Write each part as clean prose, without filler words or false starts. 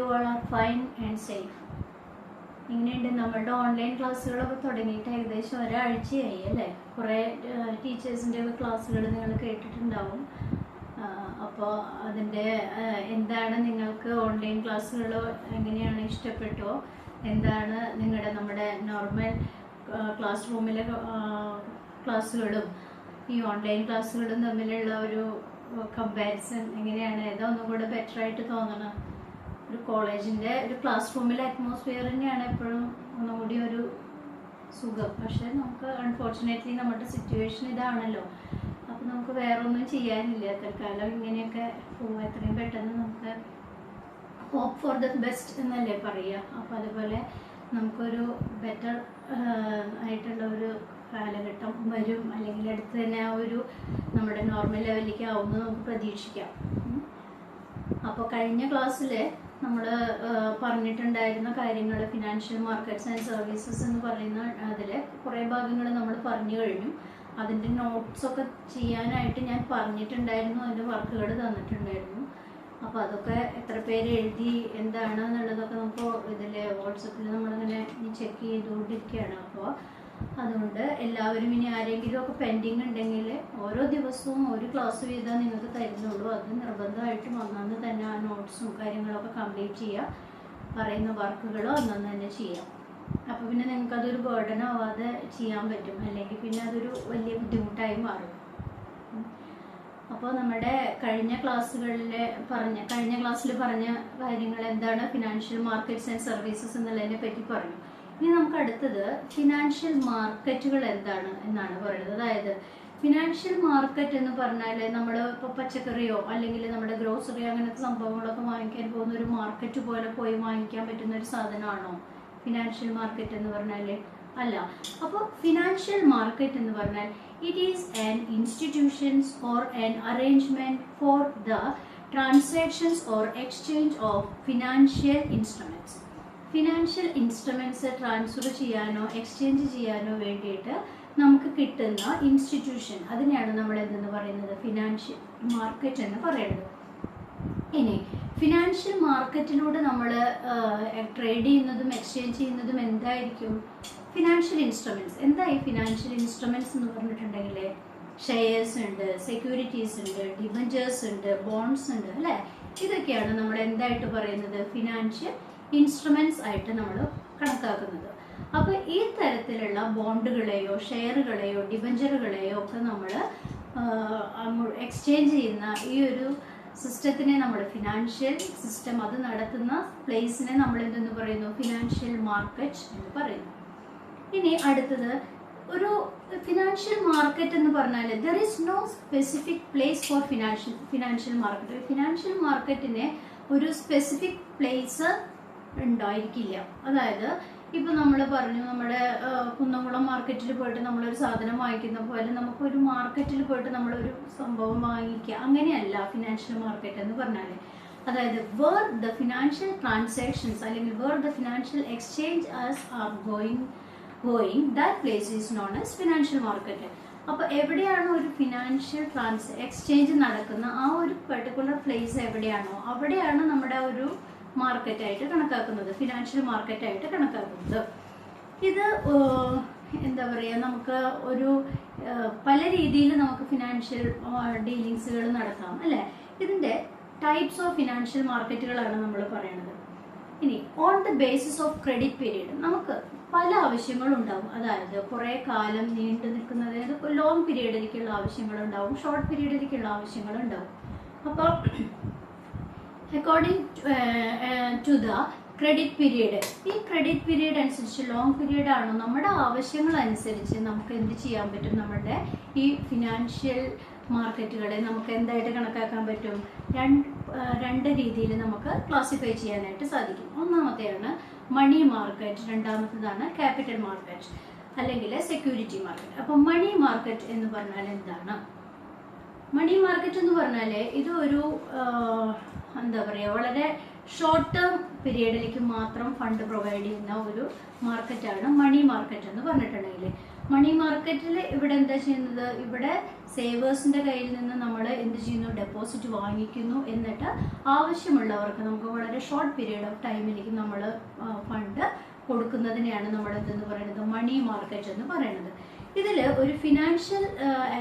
all are fine and safe. ഇങ്ങനെയുണ്ട് നമ്മളുടെ online ക്ലാസ്സുകളൊക്കെ തുടങ്ങിയിട്ട് ഏകദേശം ഒരാഴ്ചയായി അല്ലേ. കുറേ ടീച്ചേഴ്സിൻ്റെ ക്ലാസ്സുകൾ നിങ്ങൾ കേട്ടിട്ടുണ്ടാവും. അപ്പോൾ അതിൻ്റെ എന്താണ് നിങ്ങൾക്ക് ഓൺലൈൻ ക്ലാസ്സുകൾ എങ്ങനെയാണ് ഇഷ്ടപ്പെട്ടോ, എന്താണ് നമ്മുടെ നോർമൽ ക്ലാസ് റൂമിലെ ക്ലാസ്സുകളും ഈ ഓൺലൈൻ ക്ലാസ്സുകളും തമ്മിലുള്ള ഒരു കമ്പാരിസൺ എങ്ങനെയാണ്, ഏതാ ഒന്നും കൂടെ ബെറ്ററായിട്ട് തോന്നണം. ഒരു കോളേജിൻ്റെ ഒരു ക്ലാസ് റൂമിലെ അറ്റ്മോസ്ഫിയർ തന്നെയാണ് എപ്പോഴും ഒന്നുകൂടി ഒരു സുഖം. പക്ഷെ നമുക്ക് അൺഫോർച്ചുനേറ്റ്ലി നമ്മുടെ സിറ്റുവേഷൻ ഇതാണല്ലോ. അപ്പം നമുക്ക് വേറെ ഒന്നും ചെയ്യാനില്ല. തൽക്കാലം ഇങ്ങനെയൊക്കെ പോവുക. എത്രയും പെട്ടെന്ന് നമുക്ക് ഹോപ്പ് ഫോർ ദ ബെസ്റ്റ് എന്നല്ലേ പറയുക. അപ്പോൾ അതുപോലെ നമുക്കൊരു ബെറ്റർ ആയിട്ടുള്ള ഒരു കാലഘട്ടം വരും, അല്ലെങ്കിൽ അടുത്ത് തന്നെ ആ ഒരു നമ്മുടെ നോർമൽ ലെവലിലേക്ക് ആവുമെന്ന് നമുക്ക് പ്രതീക്ഷിക്കാം. അപ്പോൾ കഴിഞ്ഞ ക്ലാസ്സിൽ നമ്മൾ പറഞ്ഞിട്ടുണ്ടായിരുന്ന കാര്യങ്ങൾ, ഫിനാൻഷ്യൽ മാർക്കറ്റ്സ് ആൻഡ് സർവീസസ് എന്ന് പറയുന്ന അതിൽ കുറേ ഭാഗങ്ങൾ നമ്മൾ പറഞ്ഞു കഴിഞ്ഞു. അതിൻ്റെ നോട്ട്സൊക്കെ ചെയ്യാനായിട്ട് ഞാൻ പറഞ്ഞിട്ടുണ്ടായിരുന്നു, അതിൻ്റെ വർക്കുകൾ തന്നിട്ടുണ്ടായിരുന്നു. അപ്പോൾ അതൊക്കെ എത്ര പേര് എഴുതി എന്താണ് എന്നുള്ളതൊക്കെ നമുക്ക് ഇതിൽ വാട്സപ്പിൽ നമ്മളിങ്ങനെ ചെക്ക് ചെയ്തുകൊണ്ടിരിക്കുകയാണ്. അപ്പോൾ അതുകൊണ്ട് എല്ലാവരും ഇനി ആരെങ്കിലും ഒക്കെ പെൻഡിങ് ഉണ്ടെങ്കിൽ ഓരോ ദിവസവും ഒരു ക്ലാസ് വീതം നിങ്ങൾക്ക് തരുന്നുള്ളൂ. അത് നിർബന്ധമായിട്ടും അന്നന്ന് തന്നെ ആ നോട്ട്സും കാര്യങ്ങളൊക്കെ കംപ്ലീറ്റ് ചെയ്യുക. പറയുന്ന വർക്കുകളോ അന്നന്ന് തന്നെ ചെയ്യാം. അപ്പോൾ പിന്നെ നിങ്ങൾക്കതൊരു ബേർഡൻ ആവാതെ ചെയ്യാൻ പറ്റും. അല്ലെങ്കിൽ പിന്നെ അതൊരു വലിയ ബുദ്ധിമുട്ടായി മാറും. അപ്പോൾ നമ്മുടെ കഴിഞ്ഞ ക്ലാസ്സിൽ പറഞ്ഞ കാര്യങ്ങൾ എന്താണ്, ഫിനാൻഷ്യൽ മാർക്കറ്റ്സ് ആൻഡ് സർവീസസ് എന്നുള്ളതിനെ പറ്റി പറഞ്ഞു. ഇനി നമുക്ക് അടുത്തത് ഫിനാൻഷ്യൽ മാർക്കറ്റുകൾ എന്താണ് എന്നാണ് പറയുന്നത്. അതായത് ഫിനാൻഷ്യൽ മാർക്കറ്റ് എന്ന് പറഞ്ഞാൽ നമ്മൾ ഇപ്പോൾ പച്ചക്കറിയോ അല്ലെങ്കിൽ നമ്മുടെ ഗ്രോസറിയോ അങ്ങനത്തെ സംഭവങ്ങളൊക്കെ വാങ്ങിക്കാൻ പോകുന്ന ഒരു മാർക്കറ്റ് പോലെ പോയി വാങ്ങിക്കാൻ പറ്റുന്ന ഒരു സാധനമാണോ ഫിനാൻഷ്യൽ മാർക്കറ്റ് എന്ന് പറഞ്ഞാൽ? അല്ല. അപ്പോൾ ഫിനാൻഷ്യൽ മാർക്കറ്റ് എന്ന് പറഞ്ഞാൽ it is an institutions or an arrangement for the transactions or exchange of financial instruments. Financial instruments transfer ചെയ്യാനോ എക്സ്ചേഞ്ച് ചെയ്യാനോ വേണ്ടിയിട്ട് നമുക്ക് കിട്ടുന്ന ഇൻസ്റ്റിറ്റ്യൂഷൻ, അതിനെയാണ് നമ്മൾ എന്തെന്ന് പറയുന്നത്, ഫിനാൻഷ്യൽ മാർക്കറ്റ് എന്ന് പറയുന്നത്. ഇനി ഫിനാൻഷ്യൽ മാർക്കറ്റിലൂടെ നമ്മൾ ട്രേഡ് ചെയ്യുന്നതും എക്സ്ചേഞ്ച് ചെയ്യുന്നതും എന്തായിരിക്കും? Financial instruments. എന്തായി ഫിനാൻഷ്യൽ ഇൻസ്ട്രുമെന്റ്സ് എന്ന് പറഞ്ഞിട്ടുണ്ടെങ്കിൽ ഷെയർസ് ഉണ്ട്, സെക്യൂരിറ്റീസ് ഉണ്ട്, ഡിബഞ്ചേഴ്സ് ഉണ്ട്, ബോണ്ട്സ് ഉണ്ട്, അല്ലേ? ഇതൊക്കെയാണ് നമ്മൾ എന്തായിട്ട് പറയുന്നത്, ഫിനാൻഷ്യൽ ഇൻസ്ട്രുമെന്റ്സ് ആയിട്ട് നമ്മൾ കണക്കാക്കുന്നത്. അപ്പോൾ ഈ തരത്തിലുള്ള ബോണ്ടുകളെയോ ഷെയറുകളെയോ ഡിബഞ്ചറുകളെയോ ഒക്കെ നമ്മൾ എക്സ്ചേഞ്ച് ചെയ്യുന്ന ഈ ഒരു സിസ്റ്റത്തിനെ നമ്മൾ ഫിനാൻഷ്യൽ സിസ്റ്റം, അത് നടത്തുന്ന പ്ലേസിനെ നമ്മൾ എന്തെന്ന് പറയുന്നു, ഫിനാൻഷ്യൽ മാർക്കറ്റ് എന്ന് പറയുന്നു. ഇനി അടുത്തത് ഒരു ഫിനാൻഷ്യൽ മാർക്കറ്റ് എന്ന് പറഞ്ഞാൽ there is no specific place for financial market. Financial മാർക്കറ്റിന് ഒരു സ്പെസിഫിക് പ്ലേസ് ഉണ്ടായിരിക്കില്ല. അതായത് ഇപ്പൊ നമ്മൾ പറഞ്ഞു, നമ്മുടെ കുന്നംകുളം മാർക്കറ്റിൽ പോയിട്ട് നമ്മളൊരു സാധനം വാങ്ങിക്കുന്ന പോലെ നമുക്കൊരു മാർക്കറ്റിൽ പോയിട്ട് നമ്മളൊരു സംഭവം വാങ്ങിക്കുക, അങ്ങനെയല്ല ഫിനാൻഷ്യൽ മാർക്കറ്റ് എന്ന് പറഞ്ഞാൽ. അതായത് വേർ ദ ഫിനാൻഷ്യൽ ട്രാൻസാക്ഷൻസ് അല്ലെങ്കിൽ where the financial exchange are going that place is known as financial market. അപ്പോൾ എവിടെയാണോ ഒരു ഫിനാൻഷ്യൽ എക്സ്ചേഞ്ച് നടക്കുന്ന ആ ഒരു പെർട്ടിക്കുലർ പ്ലേസ് എവിടെയാണോ അവിടെയാണ് നമ്മുടെ ഒരു മാർക്കറ്റായിട്ട് കണക്കാക്കുന്നത്, ഫിനാൻഷ്യൽ മാർക്കറ്റായിട്ട് കണക്കാക്കുന്നത്. ഇത് എന്താ പറയുക, നമുക്ക് ഒരു പല രീതിയിൽ നമുക്ക് ഫിനാൻഷ്യൽ ഡീലിങ്സുകൾ നടത്താം, അല്ലേ? ഇതിൻ്റെ ടൈപ്സ് ഓഫ് ഫിനാൻഷ്യൽ മാർക്കറ്റുകളാണ് നമ്മൾ പറയുന്നത്. ഇനി on the basis of credit period നമുക്ക് പല ആവശ്യങ്ങളുണ്ടാവും. അതായത് കുറേ കാലം നീണ്ടു നിൽക്കുന്ന, അതായത് ലോങ് പീരീഡിലേക്കുള്ള ആവശ്യങ്ങളുണ്ടാവും, ഷോർട്ട് പീരീഡിലേക്കുള്ള ആവശ്യങ്ങളുണ്ടാവും. അപ്പോൾ according to the credit period, ഈ ക്രെഡിറ്റ് പീരീഡ് അനുസരിച്ച് ലോങ് പീരീഡ് ആണോ നമ്മുടെ ആവശ്യങ്ങൾ അനുസരിച്ച് നമുക്ക് എന്ത് ചെയ്യാൻ പറ്റും, നമ്മുടെ ഈ ഫിനാൻഷ്യൽ മാർക്കറ്റുകളെ നമുക്ക് എന്തായിട്ട് കണക്കാക്കാൻ പറ്റും? രണ്ട് രീതിയിൽ നമുക്ക് ക്ലാസിഫൈ ചെയ്യാനായിട്ട് സാധിക്കും. ഒന്നാമത്തെയാണ് മണി മാർക്കറ്റ്, രണ്ടാമത്തേതാണ് ക്യാപിറ്റൽ മാർക്കറ്റ് അല്ലെങ്കിൽ സെക്യൂരിറ്റി മാർക്കറ്റ്. അപ്പം മണി മാർക്കറ്റ് എന്ന് പറഞ്ഞാൽ എന്താണ്? മണി മാർക്കറ്റ് എന്ന് പറഞ്ഞാൽ ഇത് ഒരു എന്താ പറയുക, വളരെ ഷോർട്ട് ടേം പീരീഡിലേക്ക് മാത്രം ഫണ്ട് പ്രൊവൈഡ് ചെയ്യുന്ന ഒരു മാർക്കറ്റാണ് മണി മാർക്കറ്റ് എന്ന് പറഞ്ഞിട്ടുണ്ടെങ്കിൽ. മണി മാർക്കറ്റിൽ ഇവിടെ എന്താ ചെയ്യുന്നത്, ഇവിടെ സേവേഴ്സിന്റെ കയ്യിൽ നിന്ന് നമ്മൾ എന്ത് ചെയ്യുന്നു, ഡെപ്പോസിറ്റ് വാങ്ങിക്കുന്നു. എന്നിട്ട് ആവശ്യമുള്ളവർക്ക് നമുക്ക് വളരെ ഷോർട്ട് പീരീഡ് ഓഫ് ടൈമിലേക്ക് നമ്മൾ ഫണ്ട് കൊടുക്കുന്നതിനെയാണ് നമ്മൾ എന്തെന്ന് പറയുന്നത്, മണി മാർക്കറ്റ് എന്ന് പറയുന്നത്. ഇതിൽ ഒരു ഫിനാൻഷ്യൽ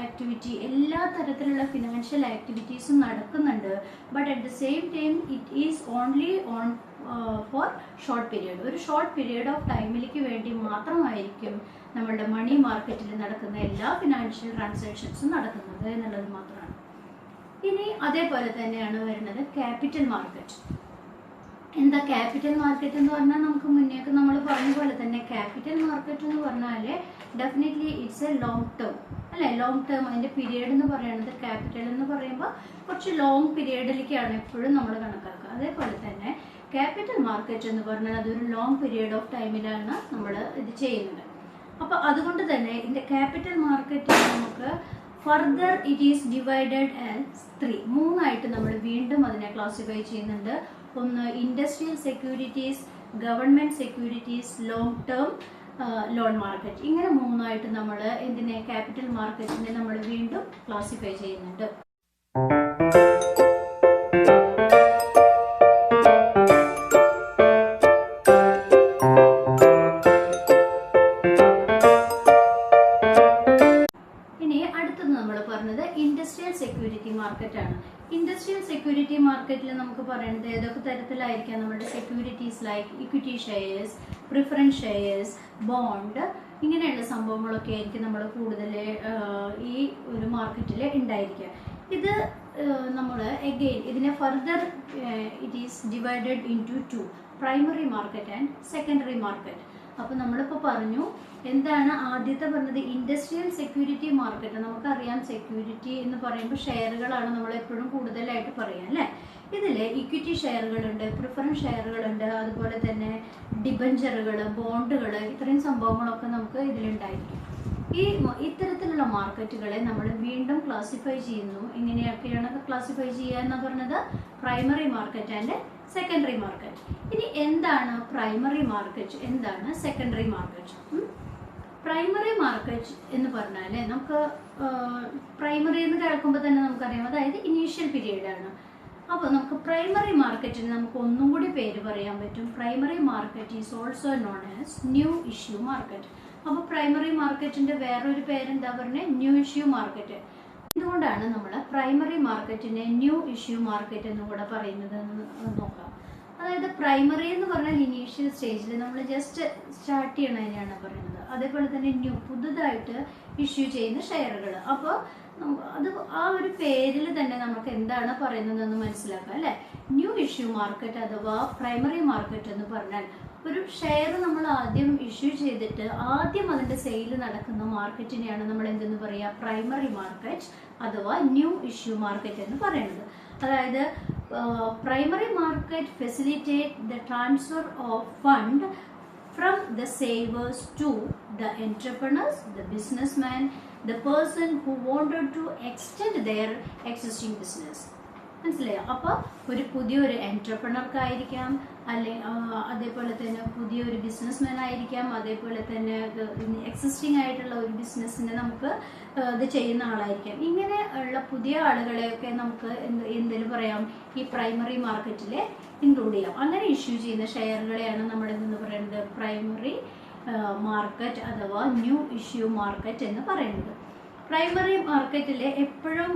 ആക്ടിവിറ്റി, എല്ലാ തരത്തിലുള്ള ഫിനാൻഷ്യൽ ആക്ടിവിറ്റീസും നടക്കുന്നുണ്ട്. But at the same time it is only on for short period. ഒരു ഷോർട്ട് പീരീഡ് ഓഫ് ടൈമിലേക്ക് വേണ്ടി മാത്രമായിരിക്കും നമ്മളുടെ മണി മാർക്കറ്റിൽ നടക്കുന്ന എല്ലാ ഫിനാൻഷ്യൽ ട്രാൻസാക്ഷൻസും നടക്കുന്നത് എന്നുള്ളത് മാത്രമാണ്. ഇനി അതേപോലെ തന്നെയാണ് വരുന്നത് ക്യാപിറ്റൽ മാർക്കറ്റ്. എന്താ ക്യാപിറ്റൽ മാർക്കറ്റ് എന്ന് പറഞ്ഞാൽ, നമുക്ക് മുന്നേക്ക് നമ്മൾ പറഞ്ഞ പോലെ തന്നെ ക്യാപിറ്റൽ മാർക്കറ്റ് എന്ന് പറഞ്ഞാൽ definitely it's A long term അല്ലേ. ലോങ് ടേം, അതിൻ്റെ പീരീഡ് എന്ന് പറയുന്നത്, ക്യാപിറ്റൽ എന്ന് പറയുമ്പോൾ കുറച്ച് ലോങ് പീരീഡിലേക്കാണ് എപ്പോഴും നമ്മൾ കണക്കാക്കുക. അതേപോലെ തന്നെ ക്യാപിറ്റൽ മാർക്കറ്റ് എന്ന് പറഞ്ഞാൽ അതൊരു ലോങ് പീരീഡ് ഓഫ് ടൈമിലാണ് നമ്മൾ ഇത് ചെയ്യുന്നത്. അപ്പോൾ അതുകൊണ്ട് തന്നെ ഇതിൻ്റെ ക്യാപിറ്റൽ മാർക്കറ്റ് നമുക്ക് further it is divided as 3, 3ആയിട്ട് നമ്മൾ വീണ്ടും അതിനെ ക്ലാസിഫൈ ചെയ്യുന്നുണ്ട്. ഒന്ന് industrial securities, government securities, long term loan market. ഇങ്ങനെ 3ആയിട്ട് നമ്മൾ എന്തിനെ, ക്യാപിറ്റൽ മാർക്കറ്റിനെ നമ്മൾ വീണ്ടും ക്ലാസിഫൈ ചെയ്യുന്നുണ്ട്. ഇനി അടുത്തത് നമ്മൾ പറഞ്ഞത് ഇൻഡസ്ട്രിയൽ സെക്യൂരിറ്റി മാർക്കറ്റ് ആണ്. ഇൻഡസ്ട്രിയൽ സെക്യൂരിറ്റി മാർക്കറ്റിൽ നമുക്ക് പറയുന്നത് ഏതൊക്കെ തരത്തിലായിരിക്കാം, നമ്മുടെ securities like equity shares, preference shares, bond, ഇങ്ങനെയുള്ള സംഭവങ്ങളൊക്കെ ആയിരിക്കും നമ്മൾ കൂടുതൽ ഈ ഒരു മാർക്കറ്റിൽ ഉണ്ടായിരിക്കുക. ഇത് നമ്മൾ എഗെയിൻ ഇതിനെ further it is divided into 2, primary market and secondary market. അപ്പോൾ നമ്മളിപ്പോൾ പറഞ്ഞു എന്താണ് ആദ്യത്തെ പറഞ്ഞത്, ഇൻഡസ്ട്രിയൽ സെക്യൂരിറ്റി മാർക്കറ്റ്. നമുക്കറിയാം സെക്യൂരിറ്റി എന്ന് പറയുമ്പോൾ ഷെയറുകളാണ് നമ്മൾ എപ്പോഴും കൂടുതലായിട്ട് പറയുക അല്ലേ. ഇതിൽ ഇക്വിറ്റി ഷെയറുകളുണ്ട്, പ്രിഫറൻസ് ഷെയറുകളുണ്ട്, അതുപോലെ തന്നെ ഡിബഞ്ചറുകൾ, ബോണ്ടുകൾ, ഇത്രയും സംഭവങ്ങളൊക്കെ നമുക്ക് ഇതിലുണ്ടായിരിക്കും. ഇത്തരത്തിലുള്ള മാർക്കറ്റുകളെ നമ്മൾ വീണ്ടും ക്ലാസിഫൈ ചെയ്യുന്നു. ഇങ്ങനെയൊക്കെയാണ് ക്ലാസിഫൈ ചെയ്യുക എന്ന് പറഞ്ഞത്, primary market and secondary market. ഇനി എന്താണ് പ്രൈമറി മാർക്കറ്റ്, എന്താണ് സെക്കൻഡറി മാർക്കറ്റ്? പ്രൈമറി മാർക്കറ്റ് എന്ന് പറഞ്ഞാൽ നമുക്ക് പ്രൈമറി എന്ന് കേൾക്കുമ്പോൾ തന്നെ നമുക്കറിയാം, അതായത് ഇനീഷ്യൽ പീരീഡ് ആണ്. അപ്പോൾ നമുക്ക് പ്രൈമറി മാർക്കറ്റിന് നമുക്ക് ഒന്നും കൂടി പേര് പറയാൻ പറ്റും. Primary market is also known as new issue market. അപ്പോൾ പ്രൈമറി മാർക്കറ്റിന്റെ വേറൊരു പേരെന്താ പറഞ്ഞത്, ന്യൂ ഇഷ്യൂ മാർക്കറ്റ്. എന്തുകൊണ്ടാണ് നമ്മൾ പ്രൈമറി മാർക്കറ്റിനെ ന്യൂ ഇഷ്യൂ മാർക്കറ്റ് എന്ന് കൂടെ പറയുന്നത് എന്ന് നോക്കാം. അതായത് പ്രൈമറി എന്ന് പറഞ്ഞാൽ ഇനീഷ്യൽ സ്റ്റേജിൽ നമ്മൾ ജസ്റ്റ് സ്റ്റാർട്ട് ചെയ്യണതിനെയാണ് പറയുന്നത്. അതേപോലെ തന്നെ ന്യൂ, പുതുതായിട്ട് ഇഷ്യൂ ചെയ്യുന്ന ഷെയറുകൾ. അപ്പോൾ അത് ആ ഒരു പേരിൽ തന്നെ നമുക്ക് എന്താണ് പറയുന്നതെന്ന് മനസ്സിലാക്കാം അല്ലേ. ന്യൂ ഇഷ്യൂ മാർക്കറ്റ് അഥവാ പ്രൈമറി മാർക്കറ്റ് എന്ന് പറഞ്ഞാൽ ഒരു ഷെയർ നമ്മൾ ആദ്യം ഇഷ്യൂ ചെയ്തിട്ട് ആദ്യം അതിൻ്റെ സെയിൽ നടക്കുന്ന മാർക്കറ്റിനെയാണ് നമ്മൾ എന്തെന്ന് പറയുക, പ്രൈമറി മാർക്കറ്റ് അഥവാ ന്യൂ ഇഷ്യൂ മാർക്കറ്റ് എന്ന് പറയുന്നത്. അതായത് primary market facilitate the transfer of fund from the savers to the entrepreneurs, the businessman, the person who wanted to extend their existing business. മനസ്സിലായോ? അപ്പോൾ ഒരു പുതിയൊരു എൻറ്റർപ്രണർക്കായിരിക്കാം, അതേപോലെ തന്നെ പുതിയൊരു ബിസിനസ്മാൻ ആയിരിക്കാം, അതേപോലെ തന്നെ എക്സിസ്റ്റിംഗ് ആയിട്ടുള്ള ഒരു ബിസിനസ്സിനെ നമുക്ക് ഇത് ചെയ്യുന്ന ആളായിരിക്കാം. ഇങ്ങനെ ഉള്ള പുതിയ ആളുകളെയൊക്കെ നമുക്ക് എന്തെങ്കിലും പറയാം, ഈ പ്രൈമറി മാർക്കറ്റിൽ ഇൻക്ലൂഡ് ചെയ്യാം. അങ്ങനെ ഇഷ്യൂ ചെയ്യുന്ന ഷെയറുകളെയാണ് നമ്മൾ എന്ന് പറയുന്നത് പ്രൈമറി മാർക്കറ്റ് അഥവാ ന്യൂ ഇഷ്യൂ മാർക്കറ്റ് എന്ന് പറയുന്നത്. പ്രൈമറി മാർക്കറ്റിൽ എപ്പോഴും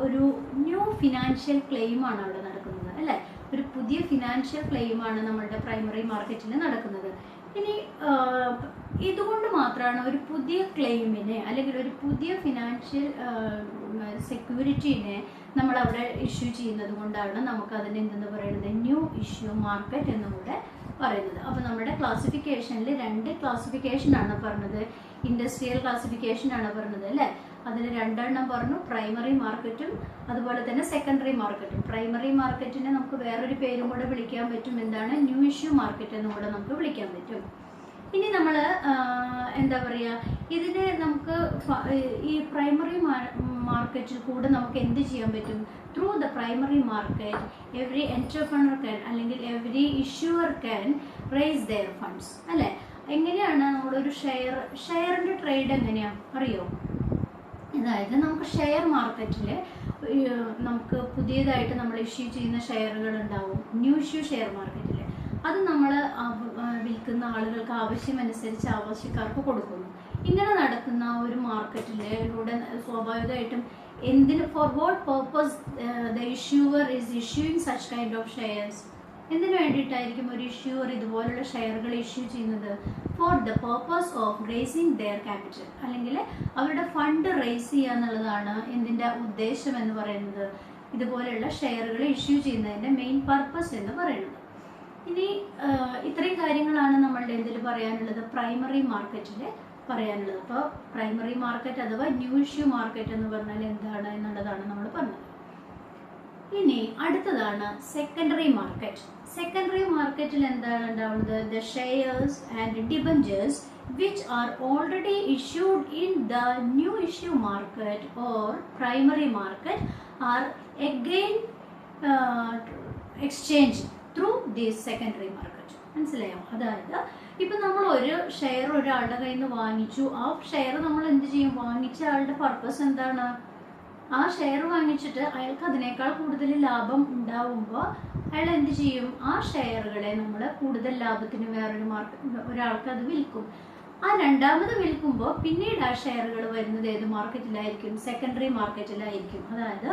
ഒരു ന്യൂ ഫിനാൻഷ്യൽ ക്ലെയിമാണ് അവിടെ നടക്കുന്നത് അല്ലേ. ഒരു പുതിയ ഫിനാൻഷ്യൽ ക്ലെയിമാണ് നമ്മളുടെ പ്രൈമറി മാർക്കറ്റിൽ നടക്കുന്നത്. ഇനി ഇതുകൊണ്ട് മാത്രമാണ് ഒരു പുതിയ ക്ലെയിമിനെ അല്ലെങ്കിൽ ഒരു പുതിയ ഫിനാൻഷ്യൽ സെക്യൂരിറ്റീനെ നമ്മൾ അവിടെ ഇഷ്യൂ ചെയ്യുന്നത് കൊണ്ടാണ് നമുക്ക് അതിനെ എന്തെന്ന് പറയുന്നത്, ന്യൂ ഇഷ്യൂ മാർക്കറ്റ് എന്നും കൂടെ പറയുന്നത്. അപ്പോൾ നമ്മുടെ ക്ലാസിഫിക്കേഷനിൽ 2 ക്ലാസിഫിക്കേഷനാണ് പറഞ്ഞത്. ഇൻഡസ്ട്രിയൽ ക്ലാസിഫിക്കേഷനാണ് പറഞ്ഞത് അല്ലേ. അതിൽ 2 എണ്ണം പറഞ്ഞു, പ്രൈമറി മാർക്കറ്റും അതുപോലെ തന്നെ സെക്കൻഡറി മാർക്കറ്റും. പ്രൈമറി മാർക്കറ്റിനെ നമുക്ക് വേറൊരു പേരും കൂടെ വിളിക്കാൻ പറ്റും, എന്താണ്, ന്യൂ ഇഷ്യൂ മാർക്കറ്റ് എന്നും കൂടെ നമുക്ക് വിളിക്കാൻ പറ്റും. ഇനി നമ്മൾ എന്താ പറയുക, ഇതിനെ നമുക്ക് ഈ പ്രൈമറി മാർക്കറ്റിൽ കൂടെ നമുക്ക് എന്ത് ചെയ്യാൻ പറ്റും, through the primary market every entrepreneur can അല്ലെങ്കിൽ every issuer can raise their funds അല്ലേ. എങ്ങനെയാണ് നമ്മളൊരു ഷെയറിന്റെ ട്രേഡ് എങ്ങനെയാണ് അറിയോ? അതായത് നമുക്ക് ഷെയർ മാർക്കറ്റിൽ നമുക്ക് പുതിയതായിട്ട് നമ്മൾ ഇഷ്യൂ ചെയ്യുന്ന ഷെയറുകൾ ഉണ്ടാവും, ന്യൂ ഇഷ്യൂ ഷെയർ മാർക്കറ്റിൽ. അത് നമ്മൾ വിൽക്കുന്ന ആളുകൾക്ക് ആവശ്യമനുസരിച്ച് ആവശ്യക്കാർക്ക് കൊടുക്കുന്നു. ഇങ്ങനെ നടക്കുന്ന ഒരു മാർക്കറ്റിലൂടെ സ്വാഭാവികമായിട്ടും for what purpose the issuer is issuing such kind of shares? എന്തിനു വേണ്ടിയിട്ടായിരിക്കും ഒരു ഇഷ്യൂവർ ഇതുപോലുള്ള ഷെയറുകൾ ഇഷ്യൂ ചെയ്യുന്നത്? For the purpose of raising their capital, അല്ലെങ്കിൽ അവരുടെ ഫണ്ട് റേസ് ചെയ്യുക എന്നുള്ളതാണ് എന്തിൻ്റെ ഉദ്ദേശം എന്ന് പറയുന്നത്, ഇതുപോലെയുള്ള ഷെയറുകൾ ഇഷ്യൂ ചെയ്യുന്നതിൻ്റെ മെയിൻ പർപ്പസ് എന്ന് പറയുന്നത്. ഇനി ഇത്രയും കാര്യങ്ങളാണ് നമ്മളുടെ എന്തിൽ പറയാനുള്ളത്, പ്രൈമറി മാർക്കറ്റിൽ പറയാനുള്ളത്. അപ്പോൾ പ്രൈമറി മാർക്കറ്റ് അഥവാ ന്യൂ ഇഷ്യൂ മാർക്കറ്റ് എന്ന് പറഞ്ഞാൽ എന്താണ് എന്നുള്ളതാണ് നമ്മൾ പറഞ്ഞത്. ഇനി അടുത്തതാണ് സെക്കൻഡറി മാർക്കറ്റ്. സെക്കൻഡറി മാർക്കറ്റിൽ എന്താണ് ഉണ്ടാവുന്നത്? The shares and debentures which are already issued in the new issue market or primary market are again exchanged through this secondary market. മനസ്സിലായോ? അതായത് ഇപ്പം നമ്മൾ ഒരു ഷെയർ ഒരാളുടെ കയ്യിൽ നിന്ന് വാങ്ങിച്ചു, ആ ഷെയർ നമ്മൾ എന്ത് ചെയ്യും? വാങ്ങിച്ച ആളുടെ പർപ്പസ് എന്താണ്? ആ ഷെയർ വാങ്ങിച്ചിട്ട് അയാൾക്ക് അതിനേക്കാൾ കൂടുതൽ ലാഭം ഉണ്ടാവുമ്പോൾ അയാൾ എന്ത് ചെയ്യും? ആ ഷെയറുകളെ നമ്മൾ കൂടുതൽ ലാഭത്തിന് ഒരാൾക്ക് അത് വിൽക്കും. ആ രണ്ടാമത് വിൽക്കുമ്പോൾ പിന്നീട് ആ ഷെയറുകൾ വരുന്നത് ഏത് മാർക്കറ്റിലായിരിക്കും? സെക്കൻഡറി മാർക്കറ്റിലായിരിക്കും. അതായത്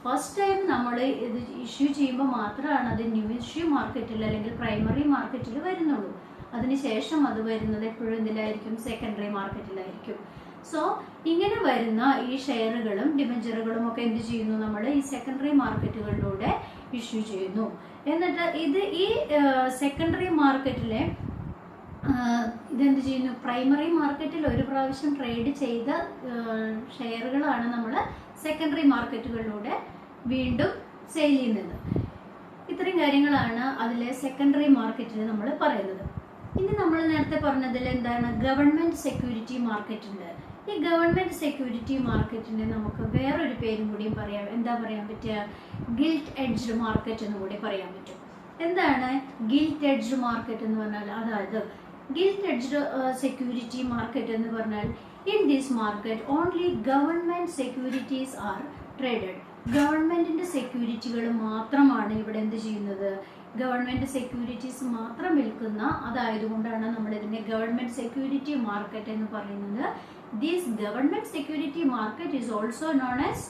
ഫസ്റ്റ് ടൈം നമ്മൾ ഇത് ഇഷ്യൂ ചെയ്യുമ്പോൾ മാത്രമാണ് അത് ന്യൂ ഇഷ്യൂ മാർക്കറ്റിൽ അല്ലെങ്കിൽ പ്രൈമറി മാർക്കറ്റിൽ വരുന്നുള്ളൂ. അതിനുശേഷം അത് വരുന്നത് എപ്പോഴും എന്തിലായിരിക്കും? സെക്കൻഡറി മാർക്കറ്റിലായിരിക്കും. സോ ഇങ്ങനെ വരുന്ന ഈ ഷെയറുകളും ഡിബഞ്ചറുകളും ഒക്കെ എന്ത് ചെയ്യുന്നു? നമ്മൾ ഈ സെക്കൻഡറി മാർക്കറ്റുകളിലൂടെ ഇഷ്യൂ ചെയ്യുന്നു. എന്നിട്ട് ഈ സെക്കൻഡറി മാർക്കറ്റിലെ ഇതെന്ത് ചെയ്യുന്നു? പ്രൈമറി മാർക്കറ്റിൽ ഒരു പ്രാവശ്യം ട്രേഡ് ചെയ്ത ഷെയറുകളാണ് നമ്മൾ സെക്കൻഡറി മാർക്കറ്റുകളിലൂടെ വീണ്ടും സെയിൽ ചെയ്യുന്നത്. ഇത്രയും കാര്യങ്ങളാണ് അതിലെ സെക്കൻഡറി മാർക്കറ്റിൽ നമ്മൾ പറയുന്നത്. ഇനി നമ്മൾ നേരത്തെ പറഞ്ഞതിൽ എന്താണ്? ഗവൺമെന്റ് സെക്യൂരിറ്റി മാർക്കറ്റ് ഉണ്ട്. ഈ ഗവൺമെന്റ് സെക്യൂരിറ്റി മാർക്കറ്റിന് നമുക്ക് വേറൊരു പേരും കൂടിയും പറയാം. എന്താ പറയാൻ പറ്റുക? ഗിൽറ്റ് എഡ്ജ്ഡ് മാർക്കറ്റ് എന്ന് കൂടി പറയാൻ പറ്റും. എന്താണ് ഗിൽറ്റ് എഡ്ജ്ഡ് മാർക്കറ്റ് എന്ന് പറഞ്ഞാൽ? അതായത് ഗിൽറ്റ് എഡ്ജ്ഡ് സെക്യൂരിറ്റി മാർക്കറ്റ് എന്ന് പറഞ്ഞാൽ in this market only government securities are traded. ഗവൺമെന്റിന്റെ സെക്യൂരിറ്റികൾ മാത്രമാണ് ഇവിടെ എന്ത് ചെയ്യുന്നത്? ഗവൺമെന്റ് സെക്യൂരിറ്റീസ് മാത്രം വിൽക്കുന്ന, അതായതുകൊണ്ടാണ് നമ്മൾ ഇതിനെ ഗവൺമെന്റ് സെക്യൂരിറ്റി മാർക്കറ്റ് എന്ന് പറയുന്നത്. This government security market is also known as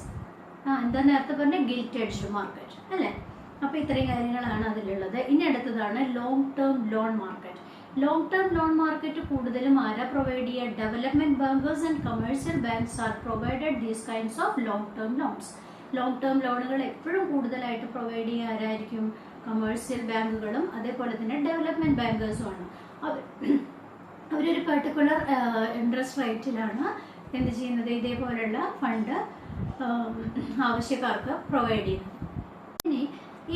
എന്താ നേരത്തെ പറഞ്ഞ ഗിൽറ്റ് എഡ്ജ്ഡ് മാർക്കറ്റ് അല്ലേ? അപ്പൊ ഇത്രയും കാര്യങ്ങളാണ് അതിലുള്ളത്. ഇനി അടുത്തതാണ് long term loan market. Long term loan market കൂടുതലും ആരാ പ്രൊവൈഡ് ചെയ്യുക? Development bankers and commercial banks are provided these kinds of long term loans. Long term ലോണുകൾ എപ്പോഴും കൂടുതലായിട്ട് പ്രൊവൈഡ് ചെയ്യുക ആരായിരിക്കും? കമേഴ്ഷ്യൽ ബാങ്കുകളും അതേപോലെ തന്നെ ഡെവലപ്മെന്റ് ബാങ്കേഴ്സും ആണ്. അവരൊരു പെർട്ടിക്കുലർ ഇൻട്രസ്റ്റ് റേറ്റിലാണ് എന്ത് ചെയ്യുന്നത്? ഇതേപോലെയുള്ള ഫണ്ട് ആവശ്യക്കാർക്ക് പ്രൊവൈഡ് ചെയ്യുന്നത്. ഇനി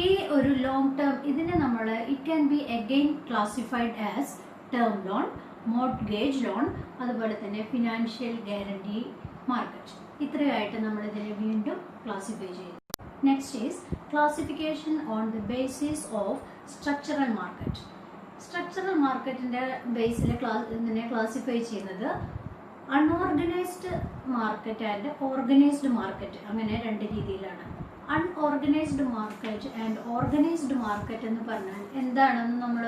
ഈ ഒരു ലോങ് ടേം ഇതിനെ നമ്മൾ it can be again classified as term loan, mortgage loan, അതുപോലെ തന്നെ ഫിനാൻഷ്യൽ ഗ്യാരണ്ടി മാർക്കറ്റ്. ഇത്രയായിട്ട് നമ്മൾ ഇതിനെ വീണ്ടും ക്ലാസിഫൈ ചെയ്തു. Next is classification on the basis of structural market. Structural മാർക്കറ്റിന്റെ ബേസിൽ ഇതിനെ ക്ലാസിഫൈ ചെയ്യുന്നത് unorganised market and organised market, അങ്ങനെ രണ്ട് രീതിയിലാണ്. Unorganised market and organised market എന്ന് പറഞ്ഞാൽ എന്താണെന്ന് നമ്മൾ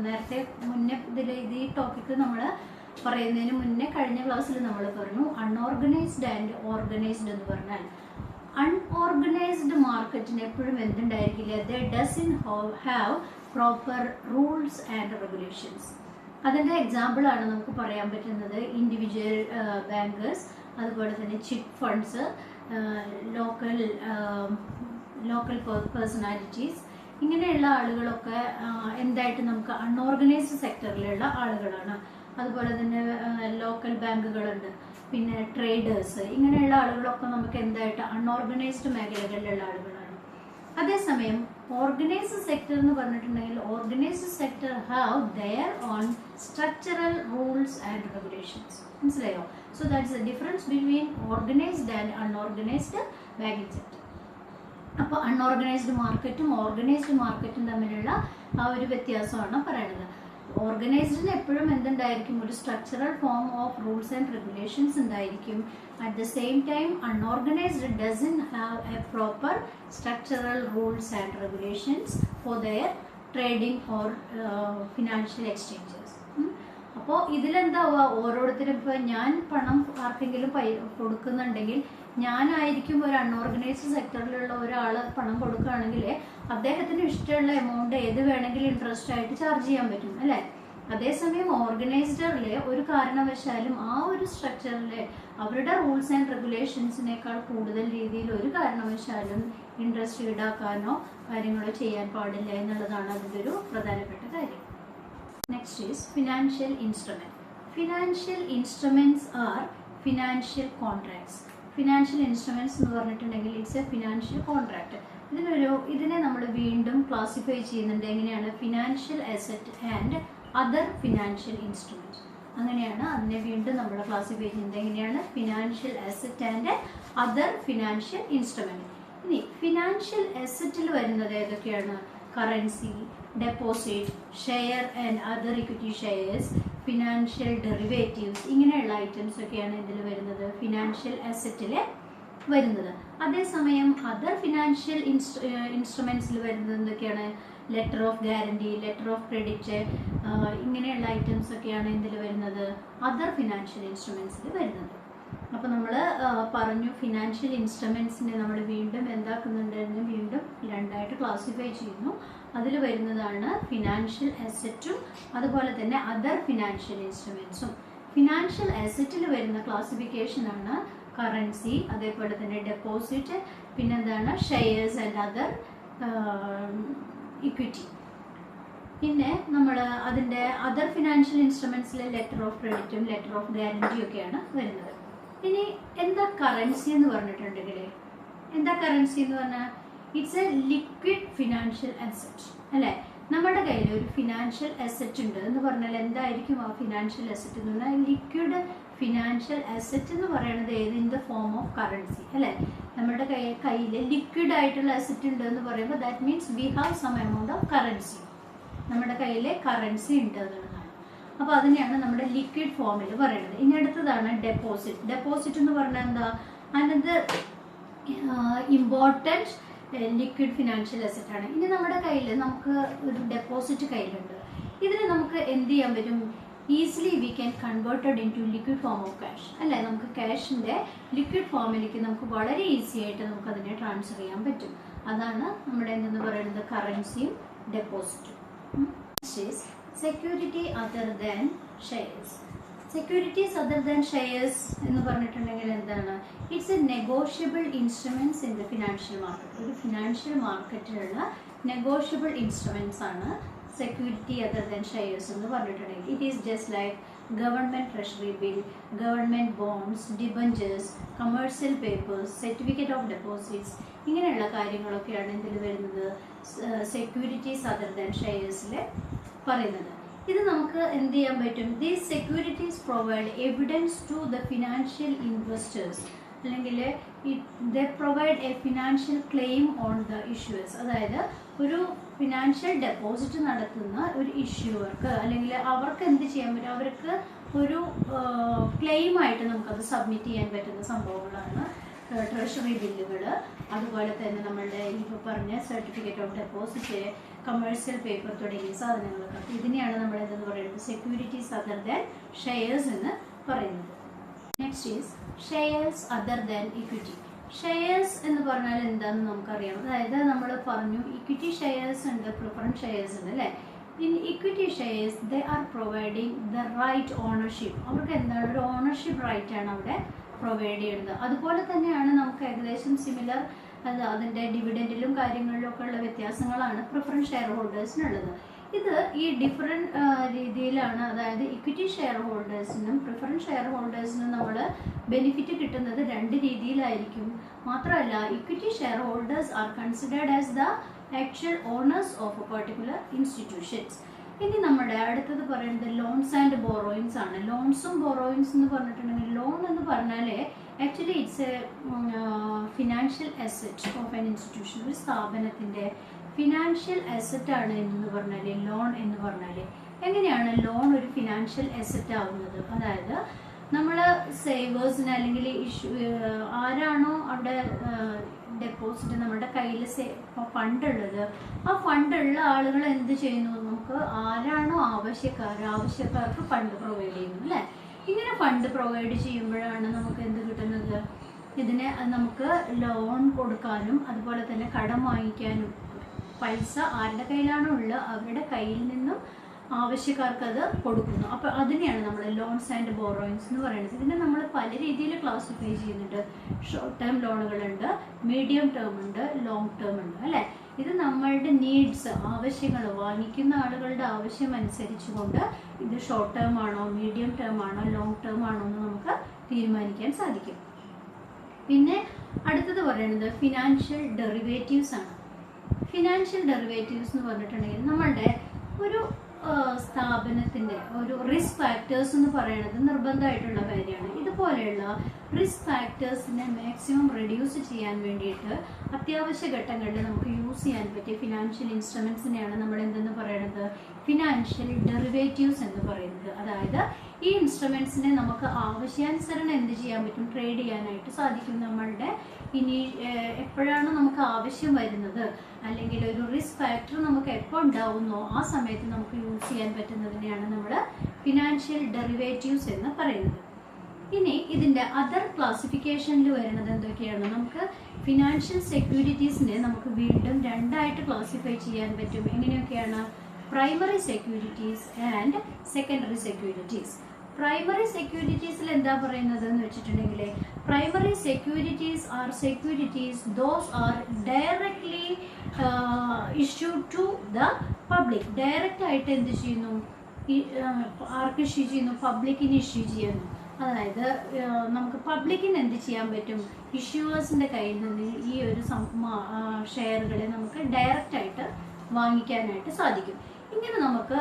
നേരത്തെ മുന്നേ ഈ ടോപ്പിക്ക് നമ്മൾ പറയുന്നതിന് മുന്നേ കഴിഞ്ഞ ക്ലാസ്സിൽ നമ്മൾ പറഞ്ഞു. അൺഓർഗനൈസ്ഡ് ആൻഡ് ഓർഗനൈസ്ഡ് എന്ന് പറഞ്ഞാൽ അൺഓർഗനൈസ്ഡ് മാർക്കറ്റിന് എപ്പോഴും എന്തുണ്ടായിരിക്കില്ല? They doesn't have proper rules and regulations. അതിൻ്റെ എക്സാമ്പിളാണ് നമുക്ക് പറയാൻ പറ്റുന്നത് ഇൻഡിവിജ്വൽ ബാങ്കേഴ്സ്, അതുപോലെ തന്നെ ചിറ്റ് ഫണ്ട്സ്, ലോക്കൽ പേഴ്സണാലിറ്റീസ്. ഇങ്ങനെയുള്ള ആളുകളൊക്കെ എന്തായിട്ട് നമുക്ക് അൺഓർഗനൈസ്ഡ് സെക്ടറിലുള്ള ആളുകളാണ്. അതുപോലെ തന്നെ ലോക്കൽ ബാങ്കുകളുണ്ട്, പിന്നെ ട്രേഡേഴ്സ്, ഇങ്ങനെയുള്ള ആളുകളൊക്കെ നമുക്ക് എന്തായിട്ട് അൺഓർഗനൈസ്ഡ് മേഖലകളിലുള്ള ആളുകളാണ്. അതേസമയം ഓർഗനൈസ്ഡ് സെക്ടർ എന്ന് പറഞ്ഞിട്ടുണ്ടെങ്കിൽ organised sector have their own structural rules and regulations. മനസ്സിലായോ? So that's the difference between organised and unorganised banking sector. അപ്പോൾ അൺഓർഗനൈസ്ഡ് മാർക്കറ്റും ഓർഗനൈസ്ഡ് മാർക്കറ്റും തമ്മിലുള്ള ആ ഒരു വ്യത്യാസമാണ് പറയുന്നത്. ഓർഗനൈസ്ഡിന് എപ്പോഴും എന്തുണ്ടായിരിക്കും, ഒരു structural form of rules and regulations ഉണ്ടായിരിക്കും. At the same time unorganised doesn't have a proper structural rules and regulations for their trading or financial exchanges. അപ്പോൾ ഇതിലെന്താവുക, ഓരോരുത്തരും ഇപ്പോൾ ഞാൻ പണം ആർക്കെങ്കിലും കൊടുക്കുന്നുണ്ടെങ്കിൽ ഞാനായിരിക്കും ഒരു അൺഓർഗനൈസ്ഡ് സെക്ടറിലുള്ള ഒരാൾ പണം കൊടുക്കുകയാണെങ്കിൽ അദ്ദേഹത്തിന് ഇഷ്ടമുള്ള എമൗണ്ട് ഏത് വേണമെങ്കിലും ഇൻട്രസ്റ്റ് ആയിട്ട് ചാർജ് ചെയ്യാൻ പറ്റും അല്ലേ. അതേസമയം ഓർഗനൈസ്ഡറിൽ ഒരു കാരണവശാലും ആ ഒരു സ്ട്രക്ചറിൽ അവരുടെ റൂൾസ് ആൻഡ് റെഗുലേഷൻസിനേക്കാൾ കൂടുതൽ രീതിയിൽ ഒരു കാരണവശാലും ഇൻട്രസ്റ്റ് ഈടാക്കാനോ കാര്യങ്ങളോ ചെയ്യാൻ പാടില്ല എന്നുള്ളതാണ് അതിൻ്റെ ഒരു പ്രധാനപ്പെട്ട കാര്യം. Next is financial instrument. Financial instruments are financial contracts. Financial instruments എന്ന് പറഞ്ഞിട്ടുണ്ടെങ്കിൽ ഇറ്റ്സ് എ ഫിനാൻഷ്യൽ കോൺട്രാക്ട്. ഇതിനെ നമ്മൾ വീണ്ടും ക്ലാസിഫൈ ചെയ്യുന്നുണ്ട്. എങ്ങനെയാണ്? Financial asset and other financial instruments. അങ്ങനെയാണ് അതിനെ വീണ്ടും നമ്മൾ ക്ലാസിഫൈ ചെയ്യുന്നത്. എങ്ങനെയാണ്? Financial asset and other financial instrument. ഇനി ഫിനാൻഷ്യൽ അസറ്റിൽ വരുന്നത് ഏതൊക്കെയാണ്? Currency, deposit, share and other equity shares, financial derivatives, ഇങ്ങനെയുള്ള ഐറ്റംസ് ഒക്കെയാണ് ഇതിൽ വരുന്നത്, ഫിനാൻഷ്യൽ അസറ്റിൽ വരുന്നത്. അതേസമയം അതർ ഫിനാൻഷ്യൽ ഇൻസ്ട്രുമെന്റ്സിൽ വരുന്നത് എന്തൊക്കെയാണ്? Letter of guarantee, letter of credit, ഇങ്ങനെയുള്ള ഐറ്റംസ് ഒക്കെയാണ് ഇതിൽ വരുന്നത്, അതർ ഫിനാൻഷ്യൽ ഇൻസ്ട്രുമെന്റ്സിൽ വരുന്നത്. അപ്പോൾ നമ്മൾ പറഞ്ഞു ഫിനാൻഷ്യൽ ഇൻസ്ട്രുമെന്റ്സിനെ നമ്മൾ വീണ്ടും എന്താക്കുന്നുണ്ടെന്ന് വീണ്ടും രണ്ടായിട്ട് ക്ലാസിഫൈ ചെയ്യുന്നു. അതിൽ വരുന്നതാണ് ഫിനാൻഷ്യൽ അസറ്റും അതുപോലെ തന്നെ അതർ ഫിനാൻഷ്യൽ ഇൻസ്ട്രുമെന്റ്സും. ഫിനാൻഷ്യൽ അസറ്റിൽ വരുന്ന ക്ലാസിഫിക്കേഷനാണ് കറൻസി, അതേപോലെ തന്നെ ഡെപ്പോസിറ്റ്, പിന്നെന്താണ് ഷെയർസ് ആൻഡ് അതർ ഇക്വിറ്റി. പിന്നെ നമ്മൾ അതിൻ്റെ അതർ ഫിനാൻഷ്യൽ ഇൻസ്ട്രുമെന്റ്സിലെ ലെറ്റർ ഓഫ് ക്രെഡിറ്റും ലെറ്റർ ഓഫ് ഗ്യാരണ്ടിയും ഒക്കെയാണ് വരുന്നത്. ഇനി എന്താ കറൻസി എന്ന് പറഞ്ഞിട്ടുണ്ടെങ്കിൽ, എന്താ കറൻസി എന്ന് പറഞ്ഞാൽ it's A liquid financial asset അല്ലേ. നമ്മുടെ കയ്യിൽ ഒരു ഫിനാൻഷ്യൽ അസറ്റ് ഉണ്ട് എന്ന് പറഞ്ഞാൽ എന്തായിരിക്കും ആ ഫിനാൻഷ്യൽ അസറ്റ് എന്ന് പറഞ്ഞാൽ? ലിക്വിഡ് ഫിനാൻഷ്യൽ അസറ്റ് എന്ന് പറയുന്നത് ഏത്? In the form of currency അല്ലേ. നമ്മുടെ കയ്യിൽ ലിക്വിഡ് ആയിട്ടുള്ള അസറ്റ് ഉണ്ട് എന്ന് പറയുമ്പോൾ that means we have some amount of currency. നമ്മുടെ കയ്യിൽ കറൻസി ഉണ്ട് എന്നുള്ളതാണ്. അപ്പോൾ അതിനെയാണ് നമ്മുടെ ലിക്വിഡ് ഫോമിൽ പറയുന്നത്. ഇനി അടുത്തതാണ് ഡെപ്പോസിറ്റ്. ഡെപ്പോസിറ്റ് എന്ന് പറഞ്ഞാൽ എന്താ? Another important liquid financial asset ആണ്. ഇനി നമ്മുടെ കയ്യിൽ നമുക്ക് ഒരു ഡെപ്പോസിറ്റ് കയ്യിലുണ്ട്. ഇതിന് നമുക്ക് എന്ത് ചെയ്യാൻ പറ്റും? Easily we can converted into liquid form of cash അല്ലേ. നമുക്ക് ക്യാഷിൻ്റെ ലിക്വിഡ് ഫോമിലേക്ക് നമുക്ക് വളരെ ഈസി ആയിട്ട് നമുക്ക് അതിനെ ട്രാൻസ്ഫർ ചെയ്യാൻ പറ്റും. അതാണ് നമ്മുടെ എന്തെന്ന് പറയുന്നത് കറൻസിയും ഡെപ്പോസിറ്റും. Security other than shares. Securities other than shares എന്ന് പറഞ്ഞിട്ടുണ്ടെങ്കിൽ എന്താണ്? It's a negotiable instruments in the financial market. ഒരു ഫിനാൻഷ്യൽ മാർക്കറ്റിലുള്ള നെഗോഷ്യബിൾ ഇൻസ്ട്രുമെന്റ്സ് ആണ് സെക്യൂരിറ്റി അതർ ദാൻ ഷെയർസ് എന്ന് പറഞ്ഞിട്ടുണ്ടെങ്കിൽ. It is just like government treasury bill, government bonds, debentures, commercial papers, certificate of deposits, ഇങ്ങനെയുള്ള കാര്യങ്ങളൊക്കെയാണ് ഇതിൽ വരുന്നത് സെക്യൂരിറ്റീസ് അതർ ദാൻ ഷെയർസിൽ പറയുന്നത്. ഇത് നമുക്ക് എന്ത് ചെയ്യാൻ പറ്റും? These securities provide evidence to the financial investors, അല്ലെങ്കിൽ they provide a financial claim on the issuers. അതായത് ഒരു ഫിനാൻഷ്യൽ ഡെപ്പോസിറ്റ് നടത്തുന്ന ഒരു ഇഷ്യൂവർക്ക് അല്ലെങ്കിൽ അവർക്ക് എന്ത് ചെയ്യാൻ പറ്റും? അവർക്ക് ഒരു ക്ലെയിമായിട്ട് നമുക്കത് സബ്മിറ്റ് ചെയ്യാൻ പറ്റുന്ന സംഭവങ്ങളാണ് ട്രഷറി ബില്ലുകൾ, അതുപോലെ തന്നെ നമ്മളുടെ ഇപ്പോൾ പറഞ്ഞ certificate of deposit, commercial paper തുടങ്ങിയ സാധനങ്ങളൊക്കെ. ഇതിനെയാണ് നമ്മൾ എന്തെന്ന് പറയുന്നത് സെക്യൂരിറ്റീസ് അതർ ദാൻ ഷെയർസ് എന്ന് പറയുന്നത്. Next is shares other than equity. Shares എന്ന് പറഞ്ഞാൽ എന്താണെന്ന് നമുക്കറിയാം. അതായത് നമ്മൾ പറഞ്ഞു ഇക്വിറ്റി ഷെയർസ് ഉണ്ട്, പ്രിഫറൻസ് ഷെയർസ് ഉണ്ട് അല്ലേ. In equity shares they are providing the right ownership. അവർക്ക് എന്താണ്? ഒരു ഓണർഷിപ്പ് റൈറ്റ് ആണ് അവിടെ പ്രൊവൈഡ് ചെയ്യുന്നത്. അതുപോലെ തന്നെയാണ് നമുക്ക് ഏകദേശം സിമിലർ അതിൻ്റെ ഡിവിഡൻഡിലും കാര്യങ്ങളിലും ഒക്കെ ഉള്ള വ്യത്യാസങ്ങളാണ് പ്രിഫറൻസ് ഷെയർ ഹോൾഡേഴ്സിനുള്ളത്. ഇത് ഈ ഡിഫറെൻറ്റ് രീതിയിലാണ്. അതായത് ഇക്വിറ്റി ഷെയർ ഹോൾഡേഴ്സിനും പ്രിഫറൻസ് ഷെയർ ഹോൾഡേഴ്സിനും നമ്മൾ ബെനിഫിറ്റ് കിട്ടുന്നത് രണ്ട് രീതിയിലായിരിക്കും. മാത്രമല്ല equity share holders are considered as the actual owners of a particular institutions. ഇനി നമ്മുടെ അടുത്തത് പറയുന്നത് ലോൺസ് ആൻഡ് ബോറോയിങ്സ് ആണ്. ലോൺസും ബോറോയിങ്സ് എന്ന് പറഞ്ഞിട്ടുണ്ടെങ്കിൽ ലോൺ എന്ന് പറഞ്ഞാൽ actually it's A financial asset of an institution. ഒരു സ്ഥാപനത്തിൻ്റെ ഫിനാൻഷ്യൽ അസറ്റ് ആണ് എന്ന് പറഞ്ഞാൽ ലോൺ എന്ന് പറഞ്ഞാൽ. എങ്ങനെയാണ് ലോൺ ഒരു ഫിനാൻഷ്യൽ അസറ്റ് ആവുന്നത്? അതായത് നമ്മൾ സേവേഴ്സിന് അല്ലെങ്കിൽ ആരാണോ അവിടെ ഡെപ്പോസിറ്റ് നമ്മുടെ കയ്യിൽ ഫണ്ടുള്ളത്, ആ ഫണ്ടുള്ള ആളുകൾ എന്ത് ചെയ്യുന്നു? നമുക്ക് ആരാണോ ആവശ്യക്കാർക്ക് ഫണ്ട് പ്രൊവൈഡ് ചെയ്യുന്നു അല്ലേ? ഇങ്ങനെ ഫണ്ട് പ്രൊവൈഡ് ചെയ്യുമ്പോഴാണ് നമുക്ക് എന്ത് കിട്ടുന്നത്? ഇതിനെ നമുക്ക് ലോൺ കൊടുക്കാനും അതുപോലെ തന്നെ കടം വാങ്ങിക്കാനും പൈസ ആരുടെ കയ്യിലാണോ ഉള്ളത് അവരുടെ കയ്യിൽ നിന്നും ആവശ്യക്കാർക്ക് അത് കൊടുക്കുന്നു. അപ്പോൾ അതിനെയാണ് നമ്മൾ ലോൺസ് ആൻഡ് ബോറോയിങ്സ് എന്ന് പറയുന്നത്. ഇതിനെ നമ്മൾ പല രീതിയിൽ ക്ലാസിഫൈ ചെയ്യുന്നുണ്ട്. ഷോർട്ട് ടേം ലോണുകളുണ്ട്, മീഡിയം ടേം ഉണ്ട്, ലോങ് ടേം ഉണ്ട് അല്ലേ? ഇത് നമ്മളുടെ നീഡ്സ്, ആവശ്യങ്ങൾ, വാങ്ങിക്കുന്ന ആളുകളുടെ ആവശ്യം അനുസരിച്ചുകൊണ്ട് ഇത് ഷോർട്ട് ടേം ആണോ, മീഡിയം ടേം ആണോ, ലോങ് ടേം ആണോ എന്ന് നമുക്ക് തീരുമാനിക്കാൻ സാധിക്കും. പിന്നെ അടുത്തത് പറയുന്നത് ഫിനാൻഷ്യൽ ഡെറിവേറ്റീവ്സ് ആണ്. ഫിനാൻഷ്യൽ ഡെറിവേറ്റീവ്സ് എന്ന് പറഞ്ഞിട്ടുണ്ടെങ്കിൽ നമ്മളുടെ ഒരു സ്ഥാപനത്തിൻ്റെ ഒരു റിസ്ക് ഫാക്ടേഴ്സ് എന്ന് പറയുന്നത് നിർബന്ധമായിട്ടുള്ള കാര്യമാണ്. ഇതുപോലെയുള്ള റിസ്ക് ഫാക്ടേഴ്സിനെ മാക്സിമം റെഡ്യൂസ് ചെയ്യാൻ വേണ്ടിയിട്ട് അത്യാവശ്യ ഘട്ടങ്ങളിൽ നമുക്ക് യൂസ് ചെയ്യാൻ പറ്റിയ ഫിനാൻഷ്യൽ ഇൻസ്ട്രുമെൻസിനെയാണ് നമ്മൾ എന്തെന്ന് പറയുന്നത്? ഫിനാൻഷ്യൽ ഡെറിവേറ്റീവ്സ് എന്ന് പറയുന്നത്. അതായത് ഈ ഇൻസ്ട്രുമെൻസിനെ നമുക്ക് ആവശ്യാനുസരണം എന്ത് ചെയ്യാൻ പറ്റും? ട്രേഡ് ചെയ്യാനായിട്ട് സാധിക്കും. നമ്മളുടെ ഇനി എപ്പോഴാണ് നമുക്ക് ആവശ്യം വരുന്നത്, അല്ലെങ്കിൽ ഒരു റിസ്ക് ഫാക്ടർ നമുക്ക് എപ്പോൾ ഉണ്ടാവുന്നോ ആ സമയത്ത് നമുക്ക് യൂസ് ചെയ്യാൻ പറ്റുന്നതിനെയാണ് നമ്മൾ ഫിനാൻഷ്യൽ ഡെറിവേറ്റീവ്സ് എന്ന് പറയുന്നത്. ഇനി ഇതിൻ്റെ അതർ ക്ലാസിഫിക്കേഷനിൽ വരുന്നത് എന്തൊക്കെയാണ്? നമുക്ക് ഫിനാൻഷ്യൽ സെക്യൂരിറ്റീസിനെ നമുക്ക് വീണ്ടും രണ്ടായിട്ട് ക്ലാസിഫൈ ചെയ്യാൻ പറ്റും. എങ്ങനെയൊക്കെയാണ്? Primary securities and secondary securities. Primary സെക്യൂരിറ്റീസിൽ എന്താ പറയുന്നത് എന്ന് വെച്ചിട്ടുണ്ടെങ്കിൽ, primary securities are securities those are directly issued to the public. Direct ആയിട്ട് എന്ത് ചെയ്യുന്നു? ആർക്ക് ഇഷ്യൂ ചെയ്യുന്നു? പബ്ലിക്കിന് ഇഷ്യൂ ചെയ്യുന്നു. അതായത് നമുക്ക് പബ്ലിക്കിന് എന്ത് ചെയ്യാൻ പറ്റും? ഇഷ്യൂവേഴ്സിൻ്റെ കയ്യിൽ നിന്ന് ഈ ഒരു ഷെയറുകളെ നമുക്ക് ഡയറക്റ്റായിട്ട് വാങ്ങിക്കാനായിട്ട് സാധിക്കും. ഇങ്ങനെ നമുക്ക്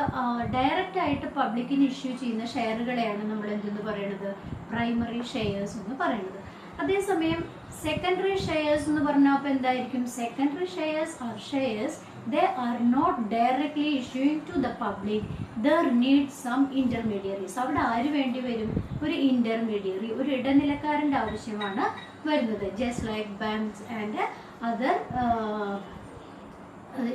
ഡയറക്റ്റ് ആയിട്ട് പബ്ലിക്കിന് ഇഷ്യൂ ചെയ്യുന്ന ഷെയറുകളെയാണ് നമ്മൾ എന്തെന്ന് പറയുന്നത്? പ്രൈമറി ഷെയർസ് എന്ന് പറയുന്നത്. അതേസമയം സെക്കൻഡറി ഷെയർസ് എന്ന് പറഞ്ഞാൽ അപ്പോൾ എന്തായിരിക്കും? Secondary shares are shares they are not directly issuing to the public, there needs some intermediaries. അവിടെ ആര് വേണ്ടി വരും? ഒരു ഇന്റർമീഡിയറി, ഒരു ഇടനിലക്കാരൻ്റെ ആവശ്യമാണ് വരുന്നത്. Just like banks and other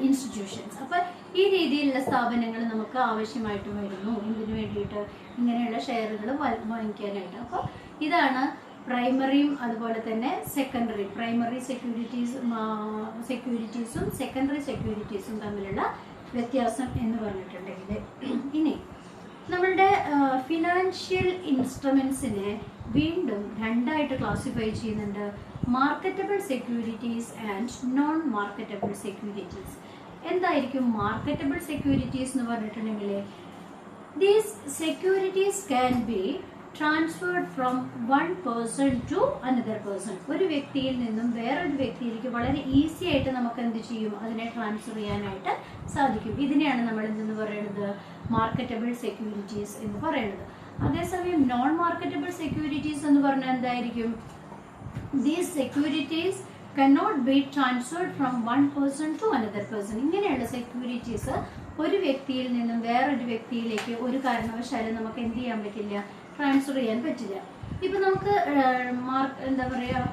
institutions. അപ്പോൾ ഈ രീതിയിലുള്ള സ്ഥാപനങ്ങൾ നമുക്ക് ആവശ്യമായിട്ട് വരുന്നു. ഇതിനു വേണ്ടിയിട്ട് ഇങ്ങനെയുള്ള ഷെയറുകൾ വാങ്ങിക്കാനായിട്ട്. അപ്പോൾ ഇതാണ് പ്രൈമറിയും അതുപോലെ തന്നെ സെക്കൻഡറി, പ്രൈമറി സെക്യൂരിറ്റീസും സെക്കൻഡറി സെക്യൂരിറ്റീസും തമ്മിലുള്ള വ്യത്യാസം എന്ന് പറഞ്ഞിട്ടുണ്ടെങ്കിൽ, ഇനി നമ്മളുടെ ഫിനാൻഷ്യൽ ഇൻസ്ട്രുമെൻസിനെ വീണ്ടും രണ്ടായിട്ട് ക്ലാസിഫൈ ചെയ്യുന്നുണ്ട്. Marketable securities and non marketable securities. എന്തായിരിക്കും മാർക്കറ്റബിൾ സെക്യൂരിറ്റീസ് എന്ന് പറഞ്ഞിട്ടുണ്ടെങ്കിൽ, these securities can be transferred from one person to another person. ഒരു വ്യക്തിയിൽ നിന്നും വേറൊരു വ്യക്തിയിലേക്ക് വളരെ ഈസി ആയിട്ട് നമുക്ക് എന്ത് ചെയ്യും? അതിനെ ട്രാൻസ്ഫർ ചെയ്യാനായിട്ട് സാധിക്കും. ഇതിനെയാണ് നമ്മൾ എന്തെന്ന് പറയുന്നത്? മാർക്കറ്റബിൾ സെക്യൂരിറ്റീസ് എന്ന് പറയുന്നത്. അതേസമയം നോൺ മാർക്കറ്റബിൾ സെക്യൂരിറ്റീസ് എന്ന് പറഞ്ഞാൽ എന്തായിരിക്കും? These securities cannot be transferred from one person to another person. ഇങ്ങനെയുള്ള സെക്യൂരിറ്റീസ് ഒരു വ്യക്തിയിൽ നിന്നും വേറൊരു വ്യക്തിയിലേക്ക് ഒരു കാരണവശാലും നമുക്ക് എന്ത് ചെയ്യാൻ പറ്റില്ല? ട്രാൻസ്ഫർ ചെയ്യാൻ പറ്റില്ല. ഇപ്പം നമുക്ക് എന്താ പറയുക,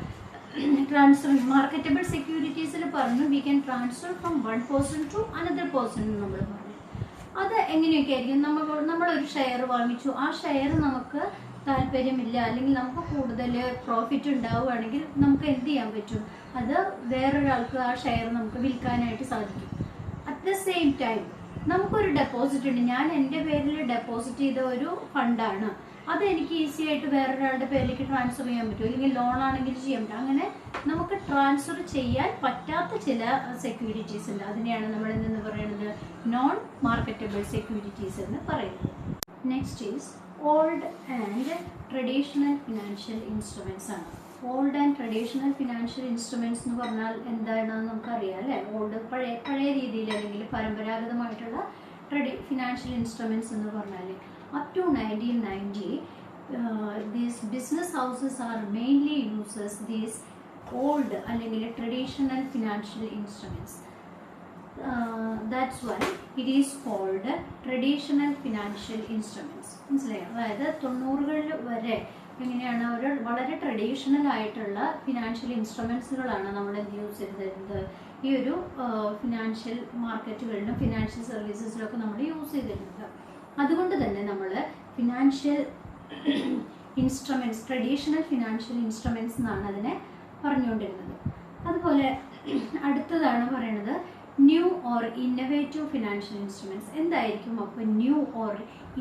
മാർക്കറ്റബിൾ സെക്യൂരിറ്റീസിൽ പറഞ്ഞു we can transfer from one person to another person എന്ന് നമ്മൾ പറഞ്ഞു. അത് എങ്ങനെയൊക്കെ ആയിരിക്കും? നമ്മളൊരു ഷെയർ വാങ്ങിച്ചു, ആ ഷെയർ നമുക്ക് താല്പര്യമില്ല അല്ലെങ്കിൽ നമുക്ക് കൂടുതൽ പ്രോഫിറ്റ് ഉണ്ടാവുകയാണെങ്കിൽ നമുക്ക് എന്ത് ചെയ്യാൻ പറ്റും? അത് വേറൊരാൾക്ക് ആ ഷെയർ നമുക്ക് വിൽക്കാനായിട്ട് സാധിക്കും. അറ്റ് ദ സെയിം ടൈം നമുക്കൊരു ഡെപ്പോസിറ്റ് ഉണ്ട്. ഞാൻ എൻ്റെ പേരിൽ ഡെപ്പോസിറ്റ് ചെയ്ത ഒരു ഫണ്ടാണ്, അത് എനിക്ക് ഈസി ആയിട്ട് വേറൊരാളുടെ പേരിലേക്ക് ട്രാൻസ്ഫർ ചെയ്യാൻ പറ്റും, അല്ലെങ്കിൽ ലോൺ ആണെങ്കിൽ ചെയ്യാൻ പറ്റും. അങ്ങനെ നമുക്ക് ട്രാൻസ്ഫർ ചെയ്യാൻ പറ്റാത്ത ചില സെക്യൂരിറ്റീസ് ഉണ്ട്. അതിനെയാണ് നമ്മൾ എന്തെന്ന് പറയുന്നത്? നോൺ മാർക്കറ്റബിൾ സെക്യൂരിറ്റീസ് എന്ന് പറയുന്നത്. Next is old and traditional financial instruments ആണ്. Old and traditional financial instruments എന്ന് പറഞ്ഞാൽ എന്താണെന്ന് നമുക്കറിയാം അല്ലേ? ഓൾഡ് പഴയ രീതിയിൽ അല്ലെങ്കിൽ പരമ്പരാഗതമായിട്ടുള്ള ഫിനാൻഷ്യൽ ഇൻസ്ട്രുമെൻറ്റ്സ് എന്ന് പറഞ്ഞാൽ up to 1990 these business houses are mainly uses these old അല്ലെങ്കിൽ traditional financial instruments. That's why it is called traditional financial instruments. മനസ്സിലായോ? അതായത് 90കളിൽ വരെ എങ്ങനെയാണ് ഒരു വളരെ ട്രഡീഷണൽ ആയിട്ടുള്ള ഫിനാൻഷ്യൽ ഇൻസ്ട്രുമെൻസുകളാണ് നമ്മൾ എന്ത് യൂസ് ചെയ്തിരുന്നത്, ഈ ഒരു ഫിനാൻഷ്യൽ മാർക്കറ്റുകളിലും ഫിനാൻഷ്യൽ സർവീസസിലൊക്കെ നമ്മൾ യൂസ് ചെയ്തിരുന്നത്. അതുകൊണ്ട് തന്നെ നമ്മൾ financial instruments, traditional financial instruments എന്നാണ് അതിനെ പറഞ്ഞുകൊണ്ടിരുന്നത്. അതുപോലെ അടുത്തതാണ് പറയുന്നത് new or innovative financial instruments. എന്തായിരിക്കും അപ്പോൾ new or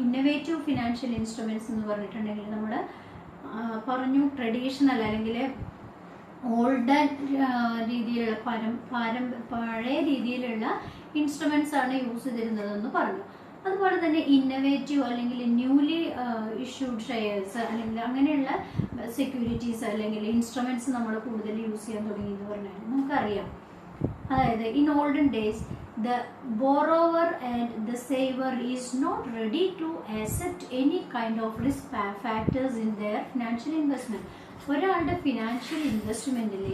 innovative financial instruments എന്ന് പറഞ്ഞിട്ടുണ്ടെങ്കിൽ നമ്മൾ പറഞ്ഞു ട്രഡീഷണൽ അല്ലെങ്കിൽ ഓൾഡ് രീതിയിലുള്ള പഴയ രീതിയിലുള്ള ഇൻസ്ട്രുമെൻറ്റ്സ് ആണ് യൂസ് ചെയ്തിരുന്നതെന്ന് പറഞ്ഞു. അതുപോലെ തന്നെ ഇന്നവേറ്റീവ് അല്ലെങ്കിൽ ന്യൂലി ഇഷ്യൂഡ് ഷെയർസ് അല്ലെങ്കിൽ അങ്ങനെയുള്ള സെക്യൂരിറ്റീസ് അല്ലെങ്കിൽ ഇൻസ്ട്രുമെൻറ്റ്സ് നമ്മൾ കൂടുതൽ യൂസ് ചെയ്യാൻ തുടങ്ങി എന്ന് പറഞ്ഞാൽ നമുക്കറിയാം. അതായത് in olden days the borrower and the saver is not ready to accept any kind of risk factors in their financial investment. ഒരാളുടെ ഫിനാൻഷ്യൽ ഇൻവെസ്റ്റ്മെന്റിൽ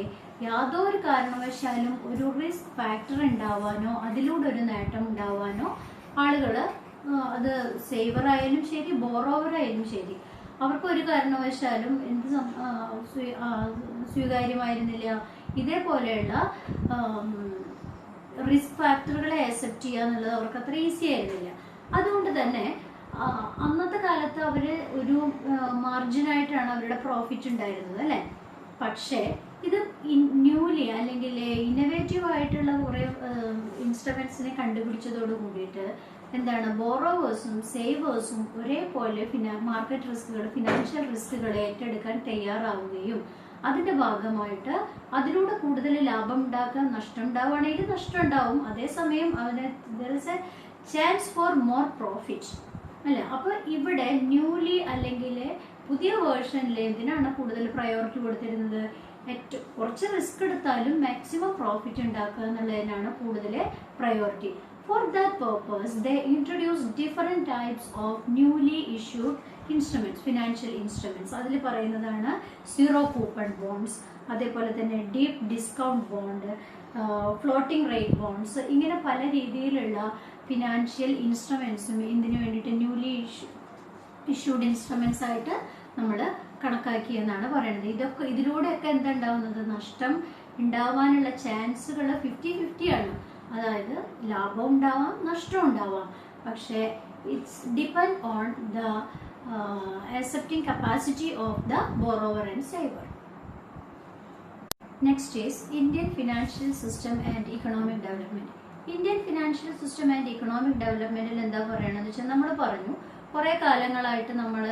യാതൊരു കാരണവശാലും ഒരു റിസ്ക് ഫാക്ടർ ഉണ്ടാവാനോ അതിലൂടെ ഒരു നേട്ടം ഉണ്ടാവാനോ ആളുകൾ, അത് സേവർ ആയാലും ശരി ബോറോവർ ആയാലും ശരി, അവർക്ക് ഒരു കാരണവശാലും എന്ത് സ്വീകാര്യമായിരുന്നില്ല. ഇതേപോലെയുള്ള റിസ്ക് ഫാക്ടറുകളെ അക്സെപ്റ്റ് ചെയ്യുക എന്നുള്ളത് അവർക്ക് അത്ര ഈസി ആയിരുന്നില്ല. അതുകൊണ്ട് തന്നെ അന്നത്തെ കാലത്ത് അവർ ഒരു മാർജിനായിട്ടാണ് അവരുടെ പ്രോഫിറ്റ് ഉണ്ടായിരുന്നത് അല്ലേ. പക്ഷേ ഇത് ന്യൂലി അല്ലെങ്കിൽ ഇന്നവേറ്റീവ് ആയിട്ടുള്ള കുറേ ഇൻസ്ട്രുമെന്റ്സിനെ കണ്ടുപിടിച്ചതോട് കൂടിയിട്ട് എന്താണ്, ബോറോവേഴ്സും സേവേഴ്സും ഒരേപോലെ മാർക്കറ്റ് റിസ്കുകൾ, ഫിനാൻഷ്യൽ റിസ്കുകൾ ഏറ്റെടുക്കാൻ തയ്യാറാവുകയും അതിന്റെ ഭാഗമായിട്ട് അതിലൂടെ കൂടുതൽ ലാഭം ഉണ്ടാക്കാൻ, നഷ്ടം ഉണ്ടാവുകയാണെങ്കിൽ നഷ്ടം ഉണ്ടാവും, അതേസമയം അവന് there is a chance for more profit അല്ല. അപ്പൊ ഇവിടെ ന്യൂലി അല്ലെങ്കിൽ പുതിയ വേർഷനിൽ എന്തിനാണ് കൂടുതൽ പ്രയോറിറ്റി കൊടുത്തിരുന്നത്, ഏറ്റവും കുറച്ച് റിസ്ക് എടുത്താലും മാക്സിമം പ്രോഫിറ്റ് ഉണ്ടാക്കുക എന്നുള്ളതിനാണ് കൂടുതൽ priority. For that purpose, they introduced different types of newly issued instruments, financial instruments. അതിൽ പറയുന്നതാണ് സീറോ കൂപ്പൺ ബോണ്ട്സ്, അതേപോലെ തന്നെ deep discount bond, floating rate bonds, ഇങ്ങനെ പല രീതിയിലുള്ള ഫിനാൻഷ്യൽ ഇൻസ്ട്രുമെന്റ്സും ഇതിനു വേണ്ടിയിട്ട് ന്യൂലി ഇഷ്യൂഡ് ഇൻസ്ട്രുമെന്റ്സ് ആയിട്ട് നമ്മൾ കണക്കാക്കി എന്നാണ് പറയുന്നത്. ഇതിലൂടെയൊക്കെ എന്താ ഉണ്ടാവുന്നത്, നഷ്ടം ഉണ്ടാവാനുള്ള ചാൻസുകൾ 50-50 ആണ്. അതായത് ലാഭം ഉണ്ടാവാം നഷ്ടം ഉണ്ടാവാം, പക്ഷേ it's depend on the accepting capacity of the borrower and saver. Next is Indian financial system and economic development. Indian financial system and economic development എന്താ പറയണമെന്ന് വെച്ചാൽ നമ്മൾ പറഞ്ഞു കുറേ കാലങ്ങളായിട്ട് നമ്മൾ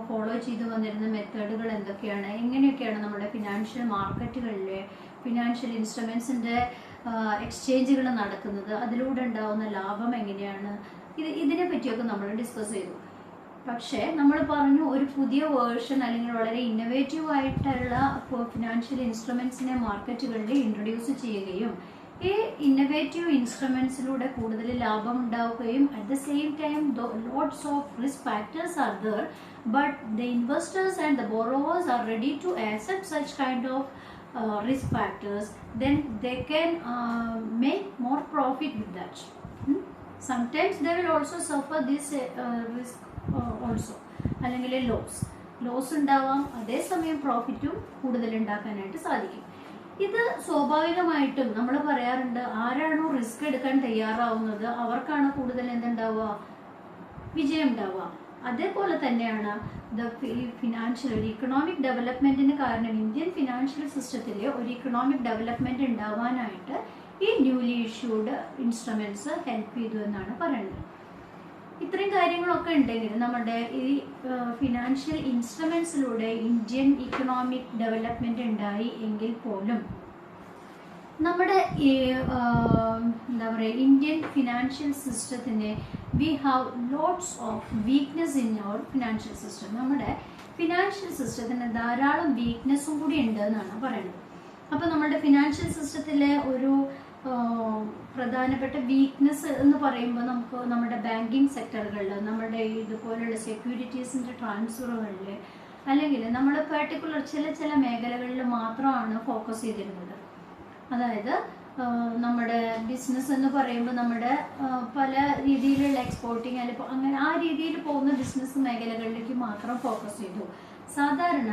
ഫോളോ ചെയ്തു വന്നിരുന്ന മെത്തേഡുകൾ എന്തൊക്കെയാണ്, എങ്ങനെയൊക്കെയാണ് നമ്മുടെ ഫിനാൻഷ്യൽ മാർക്കറ്റുകളിലെ ഫിനാൻഷ്യൽ ഇൻസ്ട്രുമെന്റ്സിന്റെ എക്സ്ചേഞ്ചുകൾ നടക്കുന്നത്, അതിലൂടെ ഉണ്ടാവുന്ന ലാഭം എങ്ങനെയാണ്, ഇതിനെ പറ്റിയൊക്കെ നമ്മൾ ഡിസ്കസ് ചെയ്തു. പക്ഷേ നമ്മൾ പറഞ്ഞു ഒരു പുതിയ വേർഷൻ അല്ലെങ്കിൽ വളരെ ഇന്നോവേറ്റീവ് ആയിട്ടുള്ള ഫിനാൻഷ്യൽ ഇൻസ്ട്രുമെന്റ്സിനെ മാർക്കറ്റുകളിൽ ഇൻട്രൊഡ്യൂസ് ചെയ്യുകയും ഈ ഇന്നോവേറ്റീവ് ഇൻസ്ട്രുമെന്റ്സിലൂടെ കൂടുതൽ ലാഭം ഉണ്ടാവുകയും at the same time lots of risk factors are there, but the investors and the borrowers are ready to accept such kind of risk factors, then they can make more profit with that. Sometimes they will also suffer this risk also, അല്ലെങ്കിൽ loss ഉണ്ടാവാം, അതേസമയം പ്രോഫിറ്റും കൂടുതൽ ഉണ്ടാക്കാനായിട്ട് സാധിക്കും. ഇത് സ്വാഭാവികമായിട്ടും നമ്മൾ പറയാറുണ്ട്, ആരാണോ റിസ്ക് എടുക്കാൻ തയ്യാറാവുന്നത് അവർക്കാണ് കൂടുതൽ എന്തുണ്ടാവുക, വിജയം ഉണ്ടാവുക. അതേപോലെ തന്നെയാണ് ഫിനാൻഷ്യൽ ഒരു ഇക്കണോമിക് ഡെവലപ്മെന്റിന് കാരണം ഇന്ത്യൻ ഫിനാൻഷ്യൽ സിസ്റ്റത്തിൽ ഒരു ഇക്കണോമിക് ഡെവലപ്മെന്റ് ഉണ്ടാവാനായിട്ട് ഈ ന്യൂലി ഇഷ്യൂഡ് ഇൻസ്ട്രുമെന്റ്സ് ഹെൽപ്പ് ചെയ്തു എന്നാണ് പറയുന്നത്. ഇത്രയും കാര്യങ്ങളൊക്കെ ഉണ്ടെങ്കിൽ നമ്മുടെ ഈ ഫിനാൻഷ്യൽ ഇൻസ്ട്രുമെന്റ്സിലൂടെ ഇന്ത്യൻ ഇക്കണോമിക് ഡെവലപ്മെന്റ് ഉണ്ടായി എങ്കിൽ പോലും നമ്മുടെ ഈ എന്താ പറയുക ഇന്ത്യൻ ഫിനാൻഷ്യൽ സിസ്റ്റത്തിന് we have lots of weakness in our financial system. നമ്മുടെ ഫിനാൻഷ്യൽ സിസ്റ്റത്തിന് ധാരാളം വീക്ക്നെസ്സും കൂടി ഉണ്ട് എന്നാണ് പറയുന്നത്. അപ്പോൾ നമ്മുടെ ഫിനാൻഷ്യൽ സിസ്റ്റത്തിലെ ഒരു പ്രധാനപ്പെട്ട വീക്ക്നെസ് എന്ന് പറയുമ്പോൾ നമുക്ക് നമ്മുടെ ബാങ്കിങ് സെക്ടറുകളിൽ, നമ്മുടെ ഇതുപോലുള്ള സെക്യൂരിറ്റീസിൻ്റെ ട്രാൻസ്ഫറുകളിൽ അല്ലെങ്കിൽ നമ്മൾ പെർട്ടിക്കുലർ ചില മേഖലകളിൽ മാത്രമാണ് ഫോക്കസ് ചെയ്തിരുന്നത്. അതായത് നമ്മുടെ ബിസിനസ് എന്ന് പറയുമ്പോൾ നമ്മുടെ പല രീതിയിലുള്ള എക്സ്പോർട്ടിങ് അല്ലെങ്കിൽ അങ്ങനെ ആ രീതിയിൽ പോകുന്ന ബിസിനസ് മേഖലകളിലേക്ക് മാത്രം ഫോക്കസ് ചെയ്തു. സാധാരണ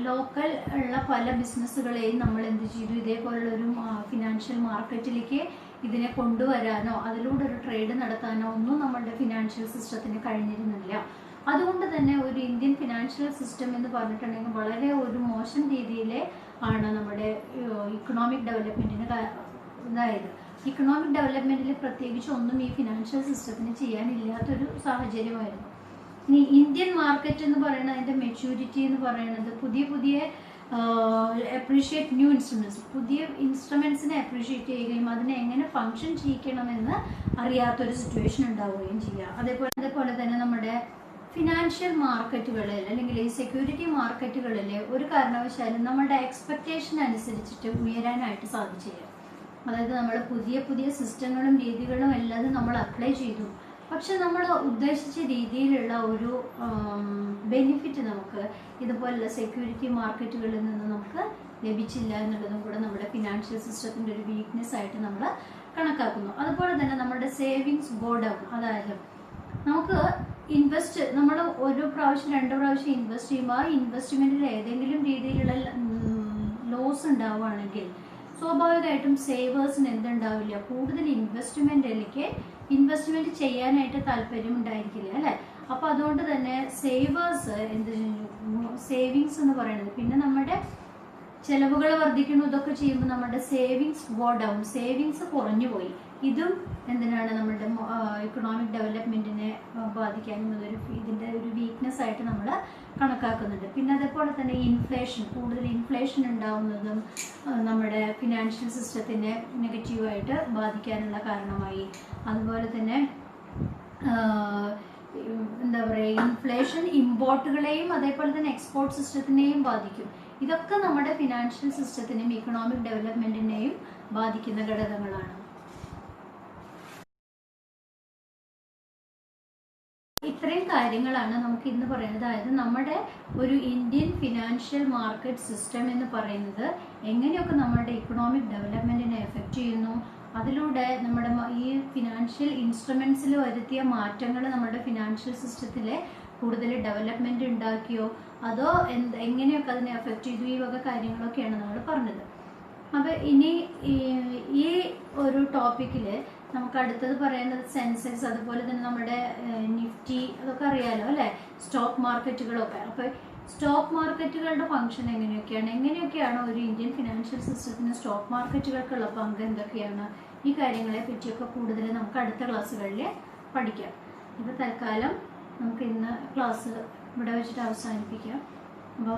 ലോക്കൽ ഉള്ള പല ബിസിനസ്സുകളെയും നമ്മൾ എന്ത് ചെയ്തു, ഇതേപോലുള്ളൊരു ഫിനാൻഷ്യൽ മാർക്കറ്റിലേക്ക് ഇതിനെ കൊണ്ടുവരാനോ അതിലൂടെ ഒരു ട്രേഡ് നടത്താനോ ഒന്നും നമ്മളുടെ ഫിനാൻഷ്യൽ സിസ്റ്റത്തിന് കഴിഞ്ഞിരുന്നില്ല. അതുകൊണ്ട് തന്നെ ഒരു ഇന്ത്യൻ ഫിനാൻഷ്യൽ സിസ്റ്റം എന്ന് പറഞ്ഞിട്ടുണ്ടെങ്കിൽ വളരെ ഒരു മോശം രീതിയിൽ ആണ് നമ്മുടെ ഇക്കണോമിക് ഡെവലപ്മെന്റിന് ഇതായത്. ഇക്കണോമിക് ഡെവലപ്മെന്റിൽ പ്രത്യേകിച്ച് ഒന്നും ഈ ഫിനാൻഷ്യൽ സിസ്റ്റത്തിന് ചെയ്യാനില്ലാത്തൊരു സാഹചര്യമായിരുന്നു. ഇനി ഇന്ത്യൻ മാർക്കറ്റ് എന്ന് പറയുന്നത് അതിൻ്റെ മെച്യൂരിറ്റി എന്ന് പറയുന്നത് പുതിയ അപ്രീഷിയേറ്റ് ന്യൂ ഇൻസ്ട്രുമെന്റ്സ്, പുതിയ ഇൻസ്ട്രുമെന്റ്സിനെ അപ്രീഷിയേറ്റ് ചെയ്യുകയും അതിനെ എങ്ങനെ ഫങ്ഷൻ ചെയ്യിക്കണമെന്ന് അറിയാത്തൊരു സിറ്റുവേഷൻ ഉണ്ടാവുകയും ചെയ്യുക. അതേപോലെ തന്നെ നമ്മുടെ ഫിനാൻഷ്യൽ മാർക്കറ്റുകളിൽ അല്ലെങ്കിൽ ഈ സെക്യൂരിറ്റി മാർക്കറ്റുകളിൽ ഒരു കാരണവശാലും നമ്മുടെ എക്സ്പെക്റ്റേഷൻ അനുസരിച്ചിട്ട് ഉയരാനായിട്ട് സാധിച്ചില്ല. അതായത് നമ്മൾ പുതിയ സിസ്റ്റങ്ങളും രീതികളും എല്ലാം നമ്മൾ അപ്ലൈ ചെയ്തു, പക്ഷെ നമ്മൾ ഉദ്ദേശിച്ച രീതിയിലുള്ള ഒരു ബെനിഫിറ്റ് നമുക്ക് ഇതുപോലുള്ള സെക്യൂരിറ്റി മാർക്കറ്റുകളിൽ നിന്ന് നമുക്ക് ലഭിച്ചില്ല എന്നുള്ളതും കൂടെ നമ്മുടെ ഫിനാൻഷ്യൽ സിസ്റ്റത്തിൻ്റെ ഒരു വീക്ക്നെസ് ആയിട്ട് നമ്മൾ കണക്കാക്കുന്നു. അതുപോലെ തന്നെ നമ്മുടെ സേവിങ്സ് ഗോ ഡൗൺ, അതായത് നമുക്ക് നമ്മൾ ഒരു പ്രാവശ്യം 2 പ്രാവശ്യം ഇൻവെസ്റ്റ് ചെയ്യുമ്പോൾ ആ ഇൻവെസ്റ്റ്മെന്റിൽ ഏതെങ്കിലും രീതിയിലുള്ള ലോസ് ഉണ്ടാവുകയാണെങ്കിൽ സ്വാഭാവികമായിട്ടും സേവേഴ്സിന് എന്തുണ്ടാവില്ല, കൂടുതൽ ഇൻവെസ്റ്റ്മെന്റ് ചെയ്യാനായിട്ട് താല്പര്യം ഉണ്ടായിരിക്കില്ല അല്ലെ. അപ്പൊ അതുകൊണ്ട് തന്നെ സേവിങ്സ് എന്ന് പറയുന്നത്, പിന്നെ നമ്മുടെ ചെലവുകൾ വർദ്ധിക്കുന്നു, ഇതൊക്കെ ചെയ്യുമ്പോൾ നമ്മുടെ സേവിങ്സ് ഗോ ഡൗൺ, സേവിങ്സ് കുറഞ്ഞു പോയി. ഇതും എന്തിനാണ് നമ്മുടെ ഇക്കണോമിക് ഡെവലപ്മെന്റിനെ ബാധിക്കാനും ഇതിന്റെ ഒരു വീക്ക്നെസ് ആയിട്ട് നമ്മൾ കണക്കാക്കുന്നുണ്ട്. പിന്നെ അതേപോലെ തന്നെ കൂടുതൽ ഇൻഫ്ലേഷൻ ഉണ്ടാവുന്നതും നമ്മുടെ ഫിനാൻഷ്യൽ സിസ്റ്റത്തിനെ നെഗറ്റീവായിട്ട് ബാധിക്കാനുള്ള കാരണമായി. അതുപോലെ തന്നെ എന്താ പറയുക, ഇൻഫ്ലേഷൻ ഇമ്പോർട്ടുകളെയും അതേപോലെ തന്നെ എക്സ്പോർട്ട് സിസ്റ്റത്തിനെയും ബാധിക്കും. ഇതൊക്കെ നമ്മുടെ ഫിനാൻഷ്യൽ സിസ്റ്റത്തിനെയും ഇക്കണോമിക് ഡെവലപ്മെന്റിനെയും ബാധിക്കുന്ന ഘടകങ്ങളാണ്. ഇത്രയും കാര്യങ്ങളാണ് നമുക്ക് ഇന്ന് പറയുന്നത്. അതായത് നമ്മുടെ ഒരു ഇന്ത്യൻ ഫിനാൻഷ്യൽ മാർക്കറ്റ് സിസ്റ്റം എന്ന് പറയുന്നത് എങ്ങനെയൊക്കെ നമ്മുടെ ഇക്കണോമിക് ഡെവലപ്മെന്റിനെ എഫക്റ്റ് ചെയ്യുന്നു, അതിലൂടെ നമ്മുടെ ഈ ഫിനാൻഷ്യൽ ഇൻസ്ട്രുമെന്റ്സിൽ വരുത്തിയ മാറ്റങ്ങൾ നമ്മുടെ ഫിനാൻഷ്യൽ സിസ്റ്റത്തിലെ കൂടുതൽ ഡെവലപ്മെന്റ് ഉണ്ടാക്കിയോ അതോ എങ്ങനെയൊക്കെ അതിനെ എഫക്റ്റ് ചെയ്തു, ഈ വക കാര്യങ്ങളൊക്കെയാണ് നമ്മൾ പറഞ്ഞത്. അപ്പോൾ ഇനി ഈ ഒരു ടോപ്പിക്കിൽ നമുക്ക് അടുത്തത് പറയുന്നത് സെൻസെക്സ്, അതുപോലെ തന്നെ നമ്മുടെ നിഫ്റ്റി, അതൊക്കെ അറിയാലോ അല്ലെ, സ്റ്റോക്ക് മാർക്കറ്റുകളൊക്കെ. അപ്പോൾ സ്റ്റോക്ക് മാർക്കറ്റുകളുടെ ഫംഗ്ഷൻ എങ്ങനെയൊക്കെയാണ് ഒരു ഇന്ത്യൻ ഫിനാൻഷ്യൽ സിസ്റ്റത്തിന് സ്റ്റോക്ക് മാർക്കറ്റുകൾക്കുള്ള പങ്ക് എന്തൊക്കെയാണ്, ഈ കാര്യങ്ങളെ പറ്റിയൊക്കെ കൂടുതൽ നമുക്ക് അടുത്ത ക്ലാസ്സുകളിൽ പഠിക്കാം. ഇപ്പോൾ തൽക്കാലം നമുക്ക് ഇന്ന് ക്ലാസ് ഇവിടെ വെച്ചിട്ട് അവസാനിപ്പിക്കാം. അപ്പോൾ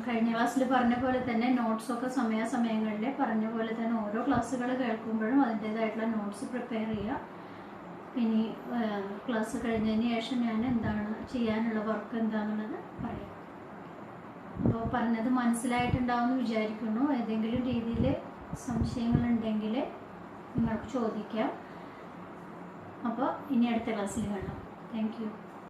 കഴിഞ്ഞ ക്ലാസ്സിൽ പറഞ്ഞ പോലെ തന്നെ നോട്ട്സൊക്കെ സമയാസമയങ്ങളിൽ പറഞ്ഞ പോലെ തന്നെ ഓരോ ക്ലാസ്സുകൾ കേൾക്കുമ്പോഴും അതിൻ്റേതായിട്ടുള്ള നോട്ട്സ് പ്രിപ്പയർ ചെയ്യുക. ഇനി ക്ലാസ് കഴിഞ്ഞതിന് ശേഷം ഞാൻ എന്താണ് ചെയ്യാനുള്ള വർക്ക് എന്താണെന്നുള്ളത് പറയാം. അപ്പോൾ പറഞ്ഞത് മനസ്സിലായിട്ടുണ്ടാവുമെന്ന് വിചാരിക്കുന്നു. ഏതെങ്കിലും രീതിയിൽ സംശയങ്ങളുണ്ടെങ്കിൽ നിങ്ങൾക്ക് ചോദിക്കാം. അപ്പോൾ ഇനി അടുത്ത ക്ലാസ്സിൽ കാണാം. Thank you.